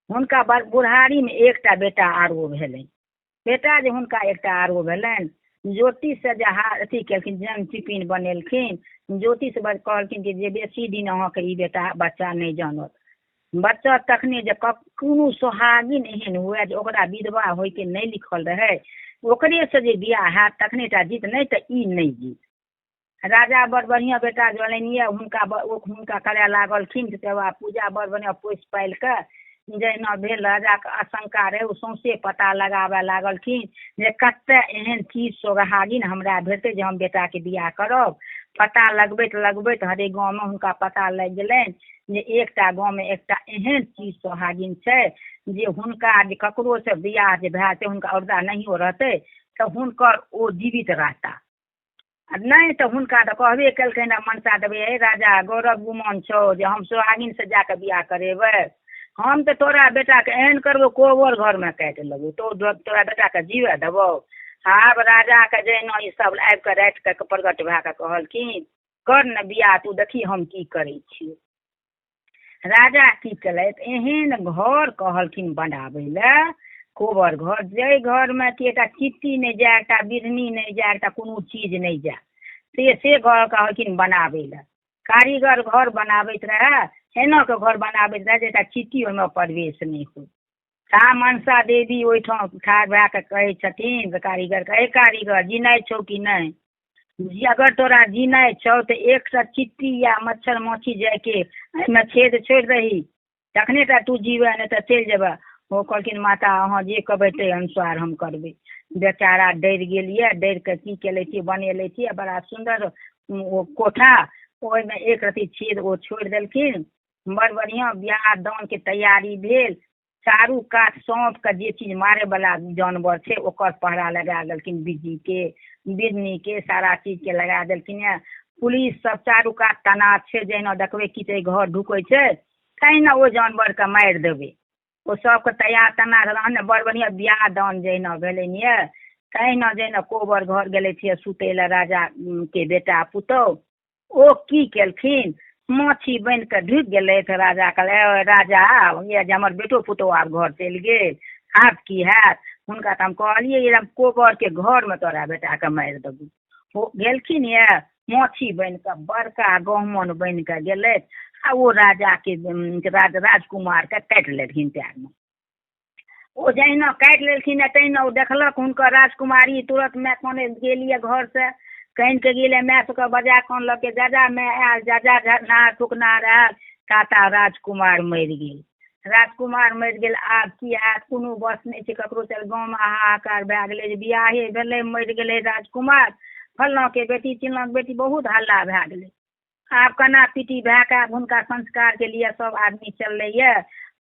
Speaker 2: हुनका बुढ़ारी में एकटा बेटा आरो भेलनि। बेटा जे हुनका एकटा आरो भेलनि ज्योतिष से जे अथी केलखिन जन्म टिपिन बनेलखिन। ज्योतिष कहलखिन कि जे बेसी दिन अहाँके ई बेटा बच्चा नहीं जानत। बच्चा तखने जे कोनो सोहागिन एहन हुए जे ओकरा विधवा होय के नहीं लिखल रहे ओकरे से जे बियाह हैत तखने टा जीत नहीं तो ई नहीं जीत। राजा बड़ बढ़िया बेटा जलनि ये हुनका करे लागलखिन सेवा पूजा बड़ बढ़िया पोसि पालि के। जहिना भेल राजा के आशंका रहे ओ सौंसे पता लगाबे लागलखिन जे कते एहन चीज सोहागिन हमरा भेटै जे हम बेटा के बियाह करब। पता लगबैत हरेक गाँव में हुनका पता लग गेलनि जे एकटा गाँव में एकटा एहन चीज सोहागिन छै जे हुनका जे ककरो से बियाह जे भए जेतै हुनका औरदा नहियो रहतै तऽ हुनकर ओ जीवित रहता। नहीं तो हुनका तो कहबे केलखिन मनसा देवे हे राजा गौरव गुमान छो जे हम सोहागिन से जाके बियाह करेबै। हम तो तोरा बेटा के एहन करबो कोबर घर में काटि लेबो तो तोरा बेटा के जीवे देबो। आब राजा के जहिना ई सब आबि के राति के प्रगट भए के कहलखिन कर ने बियाह तू देखी हम की करै छियै। राजा की केलथि एहन घर कहलखिन बनाबै लए कोबर घर, जाहि घर में कि एकटा चिट्ठी नहीं जाए, एकटा बिढ़नी नहीं जाए, एकटा कोनो चीज नहीं जाए, से घर कहलखिन बनाबै लए। कारीगर घर बनाबैत रहे, एना के घर बनाबैत रहे जे एकटा चिट्ठी ओहिमे प्रवेश नहीं हो। ता मनसा देवी ओहिठाम ठाढ़ भए के कहै छथिन कारीगर के, हे कारीगर जिनाइ छौ कि नहीं? अगर तोरा जिनाइ छौ तो एकटा चिट्ठी या मच्छर माछी जाके एहिमे छेद छोड़ि रही तखने टा तू जीवे, नहीं तो चलि जेबे। वो कहलखिन माता अहाँ जे कहबै ताहि अनुसार हम करबै। बेचारा डरि गेलिए, डरि के की केले छी बनेले छी बड़ा सुंदर ओ कोठा, ओहिमे एक रत्ती छेद ओ छोड़ि देलखिन। बड़ बढ़िया बियाह दान के तैयारी भेल। चारू कात सौंप के जे चीज मारे वाला जानवर छै ओकर पहरा लगा देलखिन, बिज्जी के बिढ़नी के सारा चीज के लगा देलखिन। पुलिस सब चारू कात तैनात छै, जहिना देखबै कि घर ढुकै छै तहिना ओ जानवर के मारि देबै। ओ सबके तैयार तना रहने बड़ बढ़िया बियाह दान जहिना भेलनि ये तहिना जहिना कोबर घर गेले थे सुतै लए राजा के बेटा पुतौह, ओ की केलखिन माछी बनि के ढुकि गेलै। तो राजा कहले राजा ये जे हमर बेटो पुतौह आब घर चलि गेल, आब की हैत? हुनका तऽ हम कहलियै कोबर के घर में तोरा बेटा के मारि देबू। ओ गेलखिन ये माछी बनि के, बड़का गहमन बनि के गेलै आ ओ राजा के राजकुमार के काटि लेलखिन पैर में। ओ जहिना काटि लेलखिन तहिना ओ देखलक हुनकर राजकुमारी तुरंत माय काने गेलिए घर से कहीं के गेले, माय सबके बजा कानलक जा जा माय आयल, जा जा झरना ठुकनार आयल। ताता राजकुमार मरि गेल। राजकुमार मरि गेल, आब की हैत? कोनो बस नहीं छै ककरो। चल गाँव में हाहाकार भए गेलै जे बियाहे भेलै मरि गेलै राजकुमार, फल्लाँ के बेटी चिल्लाँ के बेटी, बहुत हल्ला भए गेलै। आब कना पीटी भए के हुनका संस्कार के लिए सब आदमी चललै ये।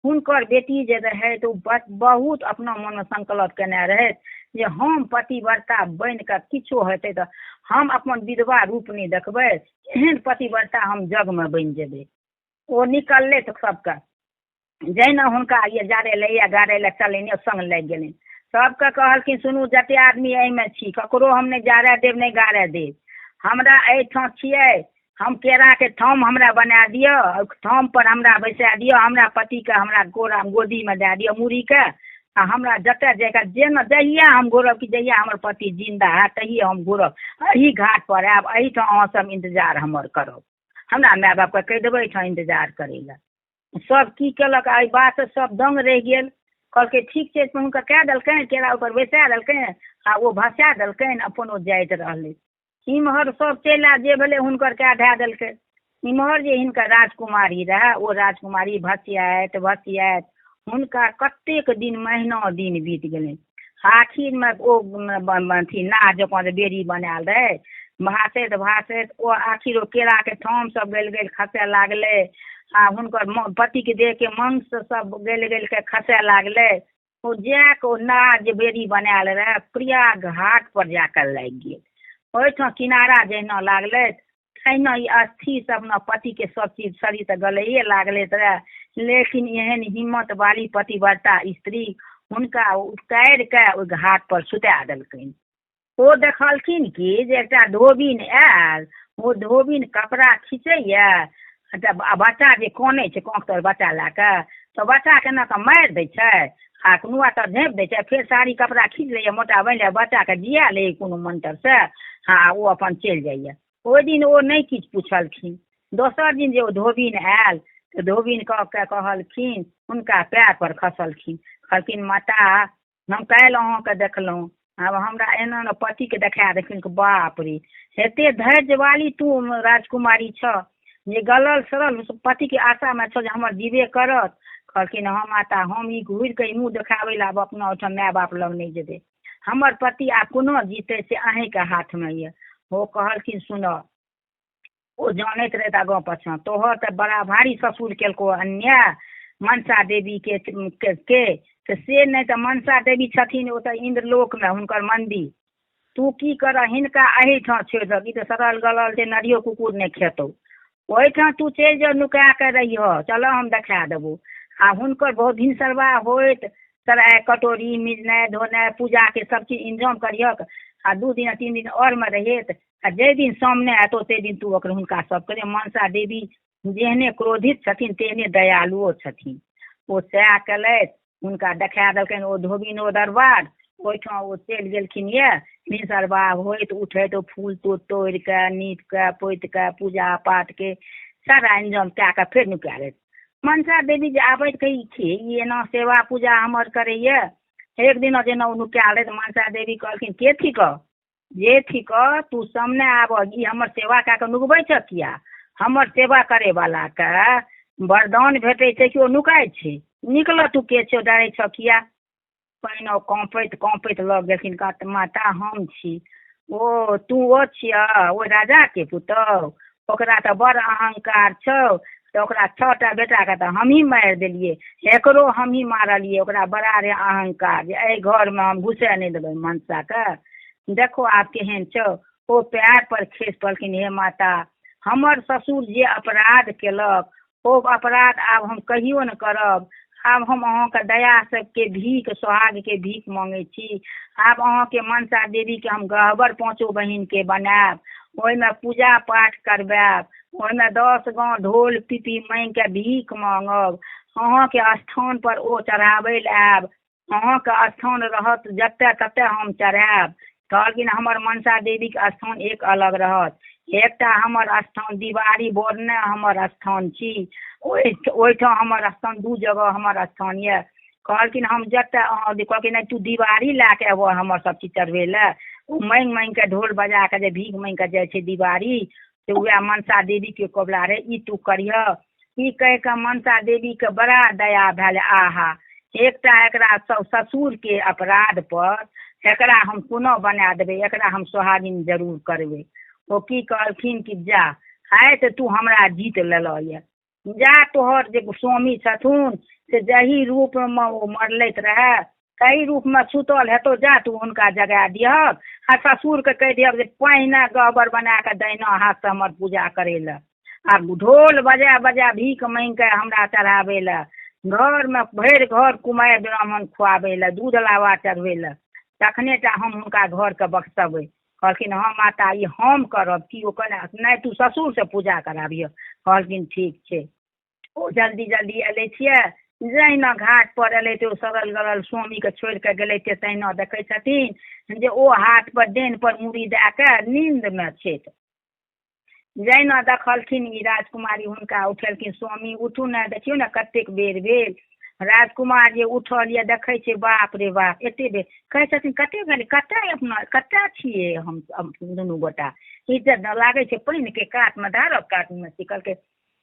Speaker 2: हुनकर बेटी जे रहे तो बहुत अपना मन में संकल्प केने रहे जे हम पतिव्रता बन के किछो हेतै तो हम अपन विधवा रूप नहीं देखबै, एहन पतिव्रता हम जग में बन जेबै। ओ निकललै तो सबके जहिना हुनका ये जारे लैया गाड़े ले चलैने संग लागि गेलनि। सबके कहलखिन सुनू जते आदमी एहिमे छी ककरो हम नहीं जारे देब नहीं गाड़े देब। हमरा एहिठाम छियै, हम केरा के थाम हमरा बना दियो, थाम पर हमरा बैसा दियो, हमरा पति के हमरा गोदी में दे दियो मुड़ी के, आ हमरा जतऽ जाके जेना जहिया हम घूरब कि जहिया हमर पति जिंदा है तहिया हम घूरब, एही घाट पर आयब, एहिठाम अहाँ सब इंतजार हमर करब। हमरा माय बाप के कहि देबै एहिठाम इंतजार करै लए। सब की केलक एहि बात सब दंग रहि गेल। कहलकै ठीक छै, हुनका कह देलकनि केरा ऊपर बैसा देलकनि आ ओ भसा देलकनि, अपन ओ जाइत रहलै। इम्हर सब चलि आ जे भेलै हुनकर कए धए देलकै। इम्हर जे हिनकर राजकुमारी रहे ओ राजकुमारी भसियाइत भसियाइत हुनका कतेक दिन महीना दिन बीत गेलै। आखिर में ओ अथी नाव जकाँ जे बेड़ी बनायल रहे भासैत भासैत ओ आखिर ओ केरा के थाम सब गल गल खसै लागलै आ हुनकर पति के देह के मांस सब गल गल के खसै लागलै। ओ जाके ओ नाव जे बेड़ी बनायल रहे प्रयाग घाट पर जाकर लागि गेल। ओहिठाम किनारा जहिना लागलै तहिना ई अस्थि सब न पति के सब चीज शरीर तऽ गलैये लागले रहे, लेकिन एहन हिम्मत वाली पतिव्रता स्त्री हुनका उतारि के ओहि घाट पर सुता देलखिन। ओ देखलखिन कि जे एकटा धोबिन आयल, ओ धोबिन कपड़ा खींचैया, बच्चा जे कानै छै कांख तर बच्चा लए कऽ तऽ बच्चा केना कऽ मारि दै छै आ नुआ तर झाँपि दै छै, फेर साड़ी कपड़ा खींच लैया मोटा बनि जाय बच्चा के जिया ले कोनो मंत्र से हाँ ओ अपन चलि जाइया। ओहि दिन ओ नहीं किछु पूछलखिन। दोसर दिन जे ओ धोबिन आयल तऽ धोबिन कह के कहलखिन हुनका पैर पर खसलखिन, कहलखिन माता हम काल्हि अहाँके देखलहुँ, आब हमरा एना ने पति के देखा देखिन बाप रे एते धैर्य वाली तू राजकुमारी छ जे गलल सड़ल पति के आशा में छ जे हमर जीवे करत। कहलखिन हाँ माता हम ई घुरि के मुँह देखाबै ला अपना ओहिठाम माय बाप लग नहीं जेबै, हमर पति आब कोनो जीते से अहीं के हाथ में ये। वो कहलखिन सुनो ओ जानैत रहे आगाँ पाछाँ तोहर तऽ बड़ा भारी ससुर केलको अन्याय मनसा देवी के से नहीं तो मनसा देवी छथिन ओ तऽ इंद्रलोक में हुनकर मंदिर, तू की कर हिनका एहिठाम छोड़ि दह, ई तऽ सड़ल गलल छै, नरियो कुकुर नहि खेतौ। ओहिठाम तू चलि जाओ नुका के रहिह, चलऽ हम देखा देबो। आ हुनकर बहुत भिनसरवा होइत सराय कटोरी मिजनाइ धोनाइ पूजा के सब चीज इंतजाम करिहक। आ 2 दिन 3 दिन और में रहेत, आ जे दिन सामने आतो ते दिन तू ओकर हुनका सब करे। मनसा देवी जेहने क्रोधित छथिन तेहने दयालुओ छथिन। ओ सएह केलथि, हुनका देखा देलकनि ओ धोबिन ओ दरबार। ओहिठाम ओ चलि गेलखिन ये, भिनसरवा होइत उठैत ओ फूल तूल तोड़ि के नीप के पोति के पूजा पाठ के सारा इंतजाम कए के फेर नुका लेत। मनसा देवी जे आबैत कही छी ई एना सेवा पूजा हमर करैया। एक दिन जेना ओ नुका लेत, मनसा देवी कहलखिन के थिक जे थिक तू सामने आब, ई हमर सेवा कए के नुकबै छ किया? हमर सेवा करे वाला के वरदान भेटै छै कि ओ नुकाय छै? निकल तू के छो, डरै छ किया? पहिने कांपैत कांपैत लग गेलखिन, कहत माता हम छी। ओ तू ओ छिया ओ राजा के पुतौह? ओकरा तऽ बड़ अहंकार छौ, तो ओकरा 6टा बेटा के तऽ हमही मारि देलिए, एकरो हमही मारलिए। ओकरा बड़ा रे अहंकार जे एहि घर में हम घुसे नहीं देबै मनसा के। देखो आब केहन छौ। ओ पैर पर खसि पड़लखिन, हे माता हमर ससुर जे अपराध केलक ओ अपराध आब हम कहियो न करब। आब हम अहाँके दया सबके भीख सोहाग के भीख मांगे छी। आब अहाँके मनसा देवी के हम गहबर 5 बहिन के बनायब, ओहिमे पूजा पाठ करबायब, ओहिमे 10 गाँव ढोल पिपी मांगि के भीख मांगब। अहाँके स्थान पर ओ चढ़ाबै लए आयब, अहाँके स्थान रहत जतऽ ततऽ हम चढ़ायब। कहलखिन हमर मनसा देवी के स्थान एक अलग रहत, एकटा हमर स्थान दीवारी बोरने हमर स्थान छी, ओहिठाम हमर स्थान 2 जगह हमर स्थान ये। कहलखिन हम जतऽ अहाँ कहलखिन नहीं तू दीवारी लए के एबो हमर सब चीज चढ़बै लए। ओ मांगि मांगि के ढोल बजा के जे भीख मांगि के जाइ छै दीवारी, से वएह मनसा देवी के कोबला रे ई तू करिह। ई कह के मनसा देवी के बड़ा दया भेल, आहा एकटा एकरा ससुर के अपराध पर एकरा हम पुनः बना देबै, एकरा हम सोहागिन जरूर करबै। ओ की कहलखिन कि जा आइ तऽ तू हमरा जीत लेलो ये, जा तोहर जे स्वामी छथुन से जही रूप में ओ मरलैत रहे तही रूप में सुतल हेतौ, जा तू हुनका जगा दिहक। आ ससुर के कह दिहक जे पहिने गहबर बना के दहिना हाथ से हमर पूजा करे ले, आ ढोल बजा बजा भीख मांगि के हमरा चढ़ावे ले, घर में भरि घर कुमारि ब्राह्मण खुआबे ले, दूध लावा चढ़बे ले, तखने टा हम हुनका घर के बख्शबै। कहलखिन हाँ माता ई हम करब कि? ओ कहने नहीं तू ससुर से पूजा कराबिह। कहलखिन ठीक छै। ओ जल्दी जल्दी एले छियै, जहिना घाट पर एले तो सड़ल गलल स्वामी के छोड़ि के गेले थे, तहिना देखे छथिन जे ओ हाथ पर देन पर मुड़ी दे के नींद में छै। जहिना देखलखिन ई राजकुमारी हुनका उठेलखिन, स्वामी उठू ने, देखियो ने कतेक बेर भेल। राजकुमार जे उठल ये देखे छै, बाप रे बाप एते बेर कहे छथिन कते भेल, कते अपना कते छिए हम दुनू गोटा? ई तऽ लागे छै पानि के कात में धारक कात में सिकल के।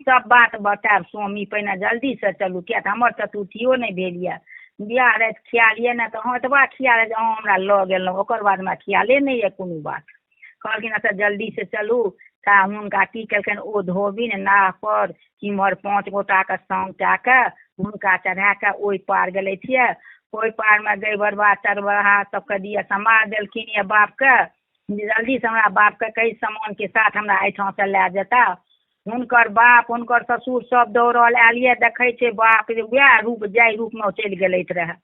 Speaker 2: सब बात बतायब स्वामी, पहिने जल्दी से चलू किया तऽ हमर चतुर्थियो नहीं भेल ये। बियाह राति खियाल ये ने तऽ एतबा खियाल जे अहाँ हमरा लऽ गेलहुँ, ओकर बाद हमरा खियाले नहीं ये कोनो बात। कहलखिन अच्छा जल्दी से चलू। ता हुनका की केलखिन, ओ धोबिन नाव पर इम्हर 5 गोटा के संग कए के हुनका चढ़ा के ओहि पार गेले छियै। ओहि पार में गई बरबा चरबहा सबके दिए समाद देलखिन ये बाप के, जल्दी से हमरा बाप के कई सामान के साथ हमरा एहिठाम से लै जेता। हुनकर बाप हुनकर ससुर सब दौड़ल आयल ये, देखे छै बाप रे वएह रूप जाय रूप में चलि गेलैत रहे।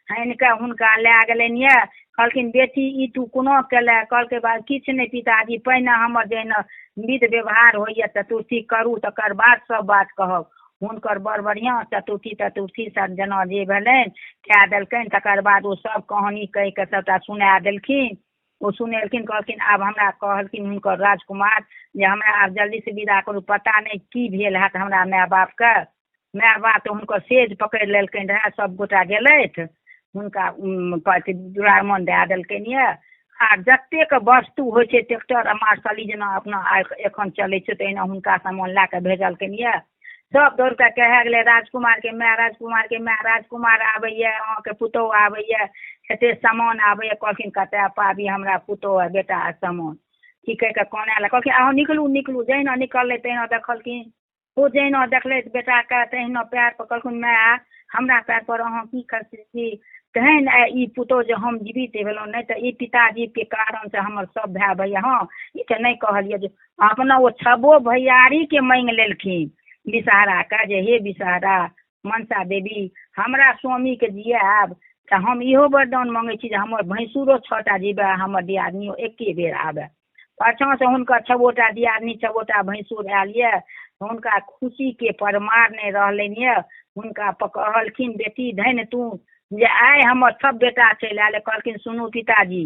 Speaker 2: हानिके हुनका लै गेलनि ये। कहलखिन बेटी ई तू कोना केले? कहलकै बा किछु नहीं पिताजी, पहिने हमर जेना विध व्यवहार होइए चतुर्थी करू तकर बाद सब बात कहब। हुनकर बड़ बढ़िआँ चतुर्थी सब जेना जे भेलनि कए देलकनि, तकर बाद ओ सब कहानी कहि के सबटा सुना देलखिन। ओ सुनेलखिन, कहलखिन आब हमरा कहलखिन हुनकर राजकुमार जे हमरा आब जल्दी से विदा करू, पता नहीं की भेल हैत हमरा माय बाप के। माय बाप तऽ हुनकर सेज पकड़ि लेलकनि रहे, सब गोटा गेलथि हुनका दुरागमन दए देलकनि ये। आ जतेक वस्तु होइ छै ट्रैक्टर मार्शली जेना अपना एखन चलै छै तहिना हुनका सामान लए के भेजलकनि ये। सब दौड़ के कहे गेलै राजकुमार के माय, राजकुमार के माय, राजकुमार आबैये, अहाँके पुतोह आबैये, एते सामान आबैये। कहलखिन कतऽ पाबी हमरा पुतोह बेटा सामान, की कहि के काने लए। कहलखिन अहाँ निकलू निकलू। जहिना निकललै तहिना देखलखिन, ओ जहिना देखलथि बेटा के तहिना पैर पर। कहलखिन माय हमरा पैर पर अहाँ की करती छी? तहन आइ ई पुतोह जे हम जीवित भेलहुँ, नहीं तो ई पिताजी के कारण से हमर सब भाई भैया, हाँ ई तो नहीं कहलिए जे अपना वो छबो भैयारी के मांग लेलखिन विषहरा का, जे हे विषहरा मनसा देवी हमरा स्वामी के जियाब तो हम इहो वरदान मांगे छी जे हमर भैंसुरो 6टा जीवे, हमर दियादनियो एके बेर आवे। पाछा से हुनकर 6गोटा दियादनी 6गोटा भैंसुर आयल ये, हुनका खुशी के परमार नहीं रहलनि ये। हुनका कहलखिन बेटी धन तू जे आइ हमर सब बेटा चलि आयल। कहलखिन सुनू पिताजी,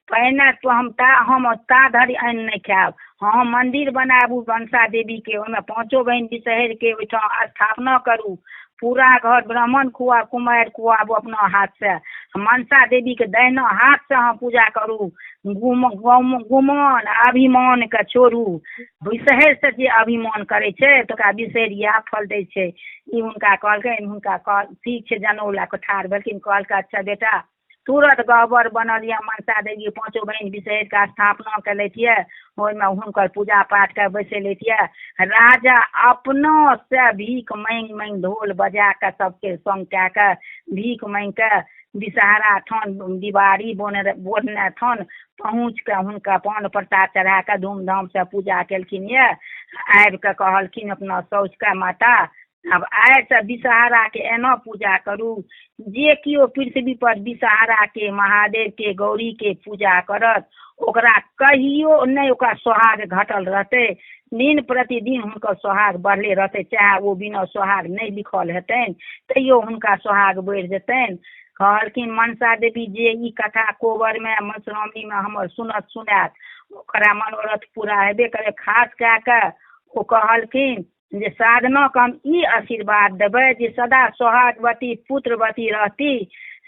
Speaker 2: पहिने तो हम ता धरि अन्न नहीं खायब, हम मंदिर बनाबू मनसा देवी के, ओहिमे 5 बहिन बिसहर के ओहिठाम स्थापना करू, पूरा घर ब्राह्मण खुआ कुमारि खुआबू अपना हाथ से, मनसा देवी के दाहिना हाथ से हम पूजा करू, गुमान अभिमान के छोड़ू, बिसहर से जे अभिमान करे छे तो बिसहर इएह फल दै छै। ई हुनका कहलकनि, हुनका ठीक छै जनऊ लए कऽ ठाढ़ भेलखिन। कहलकै अच्छा बेटा, तुरंत गहबर बनल यऽ मनसा देवी 5 बहिन बिसहर के स्थापना केलथि ये, ओहिमे हुनकर पूजा पाठ के बैसेलथि ये। राजा अपना से भीख मांग मांग ढोल बजा के सबके संग कए के भीख मांग के विषहरा ठान दिवारी बोलने ठान पहुँच के हुनका पान प्रसाद चढ़ा के धूमधाम से पूजा केलखिन ये। आबि के कहलखिन अपना साउस के, माता अब आइ से विषहरा के एना पूजा करू, जे कियो पृथ्वी पर विषहरा के महादेव के गौरी के पूजा करत ओकरा कहियो नहीं ओकरा सोहाग घटल रहते, दिन प्रतिदिन हुनकर सोहाग बढ़ले रहते, चाहे वो बिना सोहाग नहीं लिखल हेतनि तैयो हुनका सोहाग बढ़ि जेतनि। कहलखिन मनसा देवी जे ई कथा कोबर में मधुश्रावणी में हमर सुनत सुनात ओकरा मनोरथ पूरा हेबे करे। खास कए के ओ कहलखिन जे साधना के हम ई आशीर्वाद देबै जे सदा सोहागवती पुत्रवती रहती,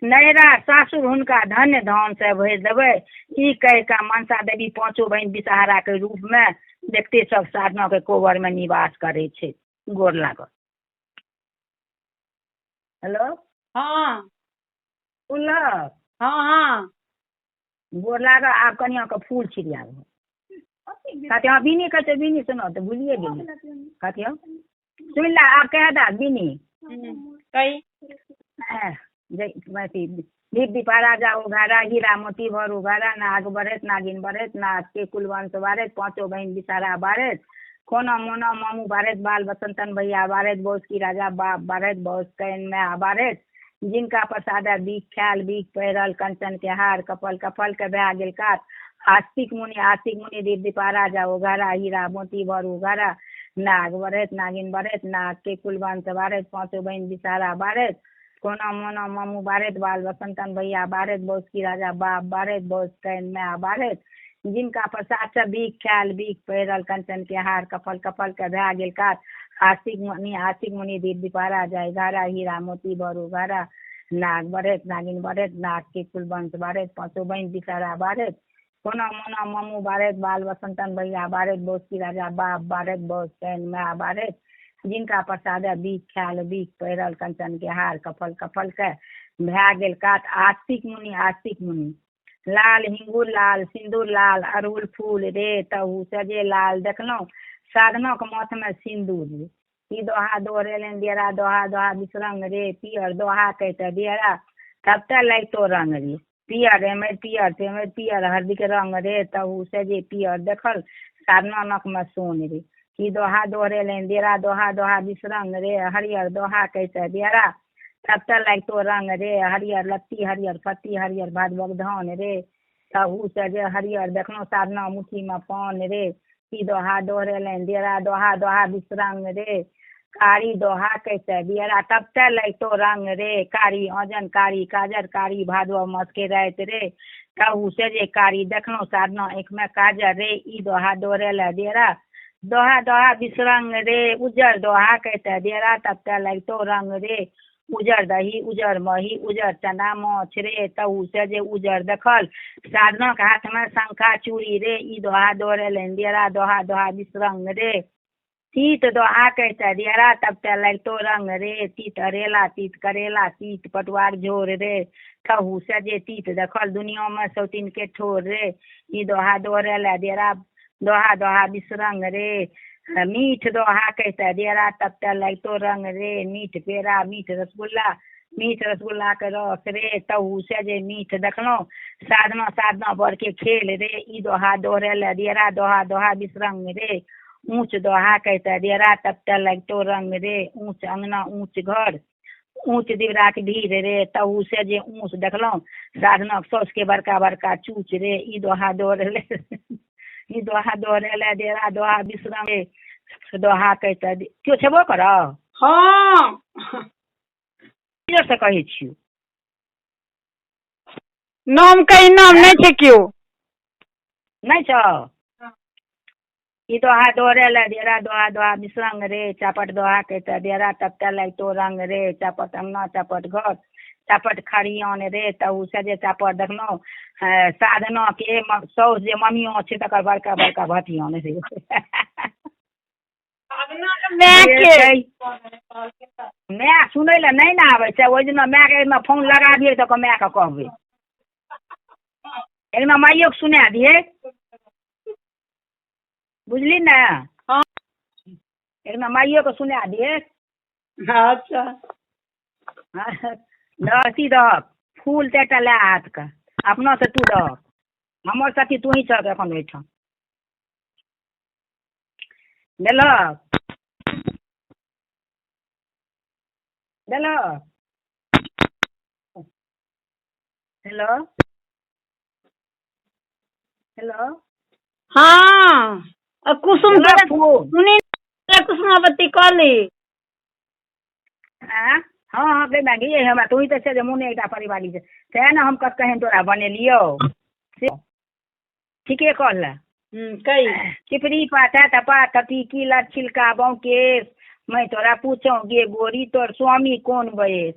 Speaker 2: नैरा सासुर हुनका धन्य धान से भरि देबै। ई कह के मनसा देवी 5 बहिन विषहरा के रूप में देखते सब साधना के कोबर में निवास करे छे। गोर लागल। हेलो
Speaker 1: हाँ
Speaker 2: सुनलक?
Speaker 1: हाँ हाँ
Speaker 2: गोर लागल। आब कनिया के फूल छिड़िया कहते हाँ बीनी कहते, बीनी सुनो तो भूलिए गेली कहते सुन ला आप कह दा बीनी
Speaker 1: कई
Speaker 2: दीप दीपारा जाओ घारा हीरा मोती भरू घारा, नाग बरत नागिन बरत नाग के कुलवंश बारत, 5 बहिन बिसारा बारत, कोना मोना मामू बारत, बाल बसंतन भैया बारत, बौस की राजा बाप बारत, बौस कैन में बारत, जिनका प्रसाद बीख ख्याल बीख पैरल कंचन के हार, कपल कपल के भए गेल काट, आस्तिक मुनि दीप दीपारा जाओ घारा हीरा मोती भरू घारा, नाग बरत नागिन बरत नाग के कुलवंश बारत, 5 बहिन बिसारा बारत, कोना मोना मामू बारत, बाल बसंतन भैया बारत, बौस की राजा बाप बारत, बौस कैन में बारत, जिनका प्रसाद से बीख ख्याल बीख पैरल कंचन के हार, कपल कपल के भए गेल काट, आस्तिक मुनि दीप दीपारा जाय घारा हीरा मोती भरू घारा, नाग बरत नागिन बरत नाग के कुलवंश बारत, 5 बहिन बिसारा बारत, कोना मोना मामू बारत, बाल बसंतन भैया बारत, बौस की राजा बाप बारत, बौस कैन में बारत, जिनका प्रसाद बीख ख्याल बीख पैरल कंचन के हार, कपल कपल के भए गेल काट, आस्तिक मुनि लाल हिंगुर लाल सिंदूर लाल अड़हुल फूल रे तहु सजे लाल देखलहुँ साधना के माथ में सिंदूर रे, ई दोहा दोहरेलन डेरा दोहा दोहा बिसरंग रे, पियर दोहा कहते डेरा तब तक लैतो रंग रे, पियर एमर पियर हरदी के रंग रे तहु सजे पियर देखल साधना नक में सोन रे, ई दोहा दोहरेलन डेरा दोहा दोहा बिसरंग रे, हरियर दोहा कहते डेरा तब तक लगतो रंग रे, हरियर लत्ती हरियर पत्ती हरियर भादवक धान रे तहु सजे हरियर देखलहुँ साधना मुट्ठी में पान रे, ई दोहा दोहरेलन डेरा दोहा दोहा बिसरंग रे, कारी दोहा कहते डेरा तब तक लगतो रंग रे, कारी आंजन कारी काजर कारी भादव मास के रात रे तहु सजे कारी देखलहुँ साधना एक में काजर रे, ई दोहा दोहरेला डेरा दोहा दोहा बिसरंग रे, उजर दोहा कहते डेरा तब तक लगतो रंग रे, उजर दही उजर मही उजर चना माछ रे तहु सजे उजर देखल साधना के हाथ में शंखा चूड़ी रे, ई दोहा दोहरेलन डेरा दोहा दोहा बिसरंग रे, तीत दोहा कहते डेरा तब तक लगतो रंग रे, तीत अरेला तीत करेला तीत पटुआर झोर रे तहु सजे तीत देखल दुनिया में सौतीन के ठोर रे, ई दोहा दोहरेला डेरा दोहा दोहा बिसरंग रे, मीठ दोहा कहते डेरा तब तक लगतो रंग रे, मीठ पेड़ा मीठ रसगुल्ला मीठ रसगुल्ला के रस रे तहू से जे मीठ देखलहुँ साधना साधना बर के खेल रे ई दोहा दोहरे ले दियरा दोहा दोहा बिसरंग रे ऊंच दोहा कहते दियरा तपते लगतो रंग रे ऊंच अंगना ऊंच घर ऊंच दिवराक धीर रे तहू से जे ऊंच देखलहुँ साधना सौस के बड़का बड़का चूच रे ई दोहा दोहरे ले ई दोहा दोहरे ले दियरा दोहा बिसरंग रे दोहा कहते क्यों छेबो करऽ
Speaker 1: हाँ
Speaker 2: से कहै छियौ
Speaker 1: नाम कहीं नाम नहीं छे क्यों
Speaker 2: नहीं छौ ई दोहा दोहरे ले डेरा दोहा दोहा बिसरंग रे चापट दोहा कहते डेरा तपते लगतो रंग रे चापट अंगना चापट घर चापट खड़ियान रे तहू से जे चापट देखलहुँ साधना के सौस जे मम्मियो छै तकर बड़का बड़का भतियान रे माय सुनै लए नहीं ने आबै छै ओहि दिन माय के एहिमे फोन लगाबियै तऽ माय के कहबै एहिमे माइयो के सुना दियै बुझली ने
Speaker 1: हाँ
Speaker 2: एहिमे माइयो के सुना दियै
Speaker 1: अच्छा
Speaker 2: अथी दह फूल तेटा लै हाथ के अपना से तू दह हमर साथी तू ही छह एखन ओहिठाम देलक देलक हेलो हेलो
Speaker 1: हाँ कुसुम
Speaker 2: देलक फूल
Speaker 1: सुनी कुसुमावती कहली
Speaker 2: हाँ हाँ कही बागी ये हमरा तू ही तो से मुने एकटा परिवारी छै तेँ ने हम कहन तोरा बनेलियौ से ठीके कहला
Speaker 1: कही
Speaker 2: चिपरी पाता तपा तपी की लट छिलका बौकेश मैं तोरा पूछो गे गोरी तोर स्वामी कौन बयेस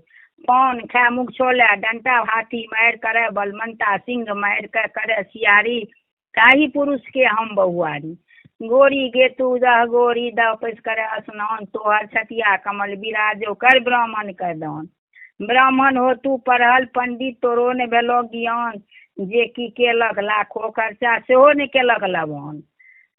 Speaker 2: पान खा मुख छोला डंटा हाथी मार करे बलमंता सिंह मार के करे सियारी काही पुरुष के हम बहुआरी गोरी गे तू दह गोरी दह पैस करे स्नान तोहर छतिया कमल बिराजो कर ब्राह्मण कर दान ब्राह्मण हो तू पढ़ल पंडित तोरो ने भेलो ज्ञान जे की केलक लाखो खर्चा सेहो ने केलक लवन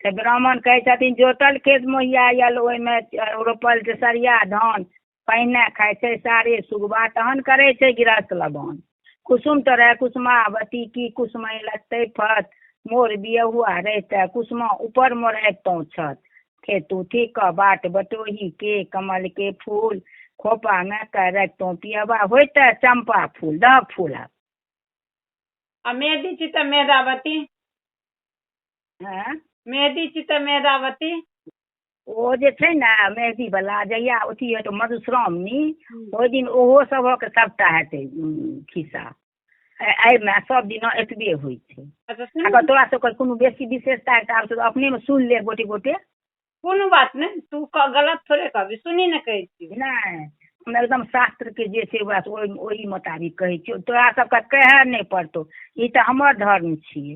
Speaker 2: तऽ ब्राह्मण कहै छथिन जोतल खेत मोहिया आयल ओहिमे रोपल सरिया धान पहिने खाइ छै सारे सुगबा तहन करै छै गृहस्थ लवन कुसुम तोरा कुसुमावती की कुसुमै लगतै फत मोर बियहुआ रहिते कुसुमा ऊपर मोर अबितौ छत खेतू ठीक बाट बटोही के कमल के फूल खोपा में कर रखतौ पियबा होते चंपा फूल दह फूल
Speaker 1: मेहदी चित मेधावती मेहदी चित मेधावती
Speaker 2: ओ जे छै ने मेहदी वाला जहिया अथी हेतौ मधुश्रावणी ओहि दिन ओहो सभक सबटा हेतै खिस्सा एहिमे सब दिन एतबे होइ छै अगर तोरा सबके कोनो बेसी विशेषता हेतै अपने में सुन ले गोटे गोटे
Speaker 1: कोनो बात नहीं तू गलत थोड़े कहबी सुनी ने कहै छी
Speaker 2: नहीं हम एकदम शास्त्र के जे छै ओहि मोताबिक कहै छियौ तोरा सबके कहै नहीं पड़तौ ई तऽ हमर धर्म छियै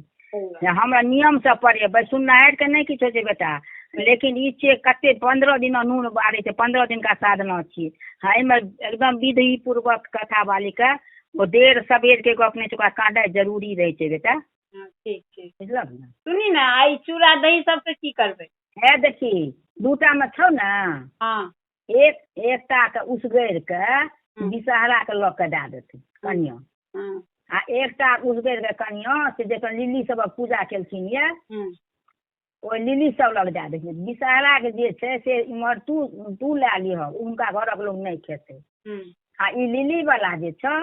Speaker 2: हमरा नियम से पड़ेबै सुननाहर के नहीं किछो छै बेटा लेकिन ई छै कते 15 दिन नून बारै छै 15 दिन का साधना छियै एहिमे एकदम विधि पूर्वक कथा वाली के वो देर सबेर के गप नहीं छै ओकरा काटै जरूरी रहे छै बेटा
Speaker 1: ठीक ठीक
Speaker 2: बुझलक ने
Speaker 1: सुनी ना आई चूड़ा दही सबसे की करबै
Speaker 2: है देखी दूटा में छौ ना
Speaker 1: हाँ
Speaker 2: एकटा के उसगैर के विषहरा के लऽ के दए देतै कनिया आ एकटा उसगैर के कनिया से जखन लिली सबक पूजा केलखिन ये ओ लिली सब लग दए देखिन विषहरा के जे छै से इम्हर तू लए लिह उनका घरक लोग नहीं खेतै आ ई लिली वाला जे छौ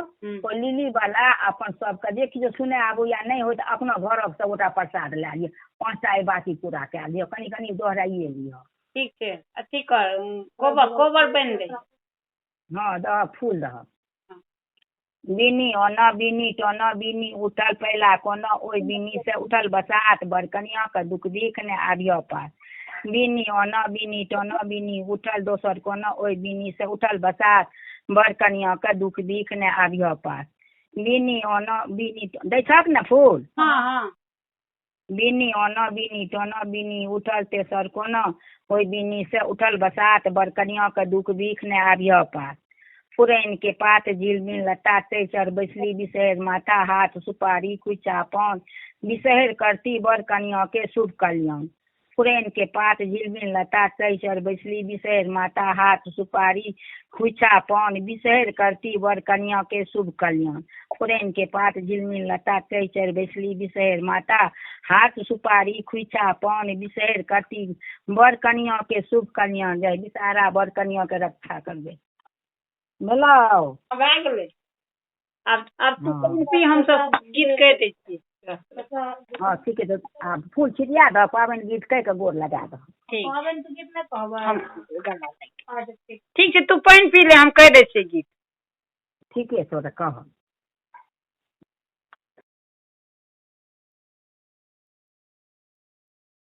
Speaker 2: ओ लिली वाला अपन सबके जे किछो सुने आबू या नहीं हो तऽ अपना घरक सबगोटा प्रसाद लए लिअ 5टा बाकी पूरा कए लिअ कनी कनी दोहराइए लिअ
Speaker 1: ठीक छै अथी कर कोबर बनि दे
Speaker 2: हाँ दह फूल दह बीनी ओना बीनी टोना बीनी उठल पहिला कोना ओहि बीनी से उठल बसात बड़कनिया के दुख दीख ने आबियो पास बीनी ओना बीनी टोना बीनी उठल दोसर कोना ओहि बीनी से उठल बसात बड़कनिया के दुख दीख ने आबियो पास बीनी ओना बीनी दै छक ने फूल
Speaker 1: हाँ
Speaker 2: बीनी ओना बीनी टोना बीनी उठल तेसर कोना ओहि बीनी से उठल बसात बड़कनिया के दुख दीख ने आबियो पास पुरैन के पात झिलमिल लता चर बैसली बिसहर माथा हाथ सुपारी कुचा पान बिसहर करती बर कनिया के शुभ कल्याण पुरैन के पात झिलमिल लता चैचर बैसली बिसहर माता हाथ सुपारी खुचा पान बिसहर करती वर कन्या के शुभ कल्याण। पुरैन के पात झिलमिल लता चैचर बैसली बिसहर माता हाथ सुपारी खुचा पान बिसहर करती वर कन्या के शुभ कल्याण। जय विषहारा वर कन्या के रक्षा करबे। बोलो
Speaker 1: अब आ गेलै। अब तू पंक्ति हम सब गीत कह दै छी।
Speaker 2: हाँ ठीक है तो आप फूल छिटिया दो पावन गीत कह के गोर लगा दो।
Speaker 1: पावन तू गीत ना कहबा। ठीक है तू पानी पी ले हम कह दै छी गीत।
Speaker 2: ठीक है तो कहो।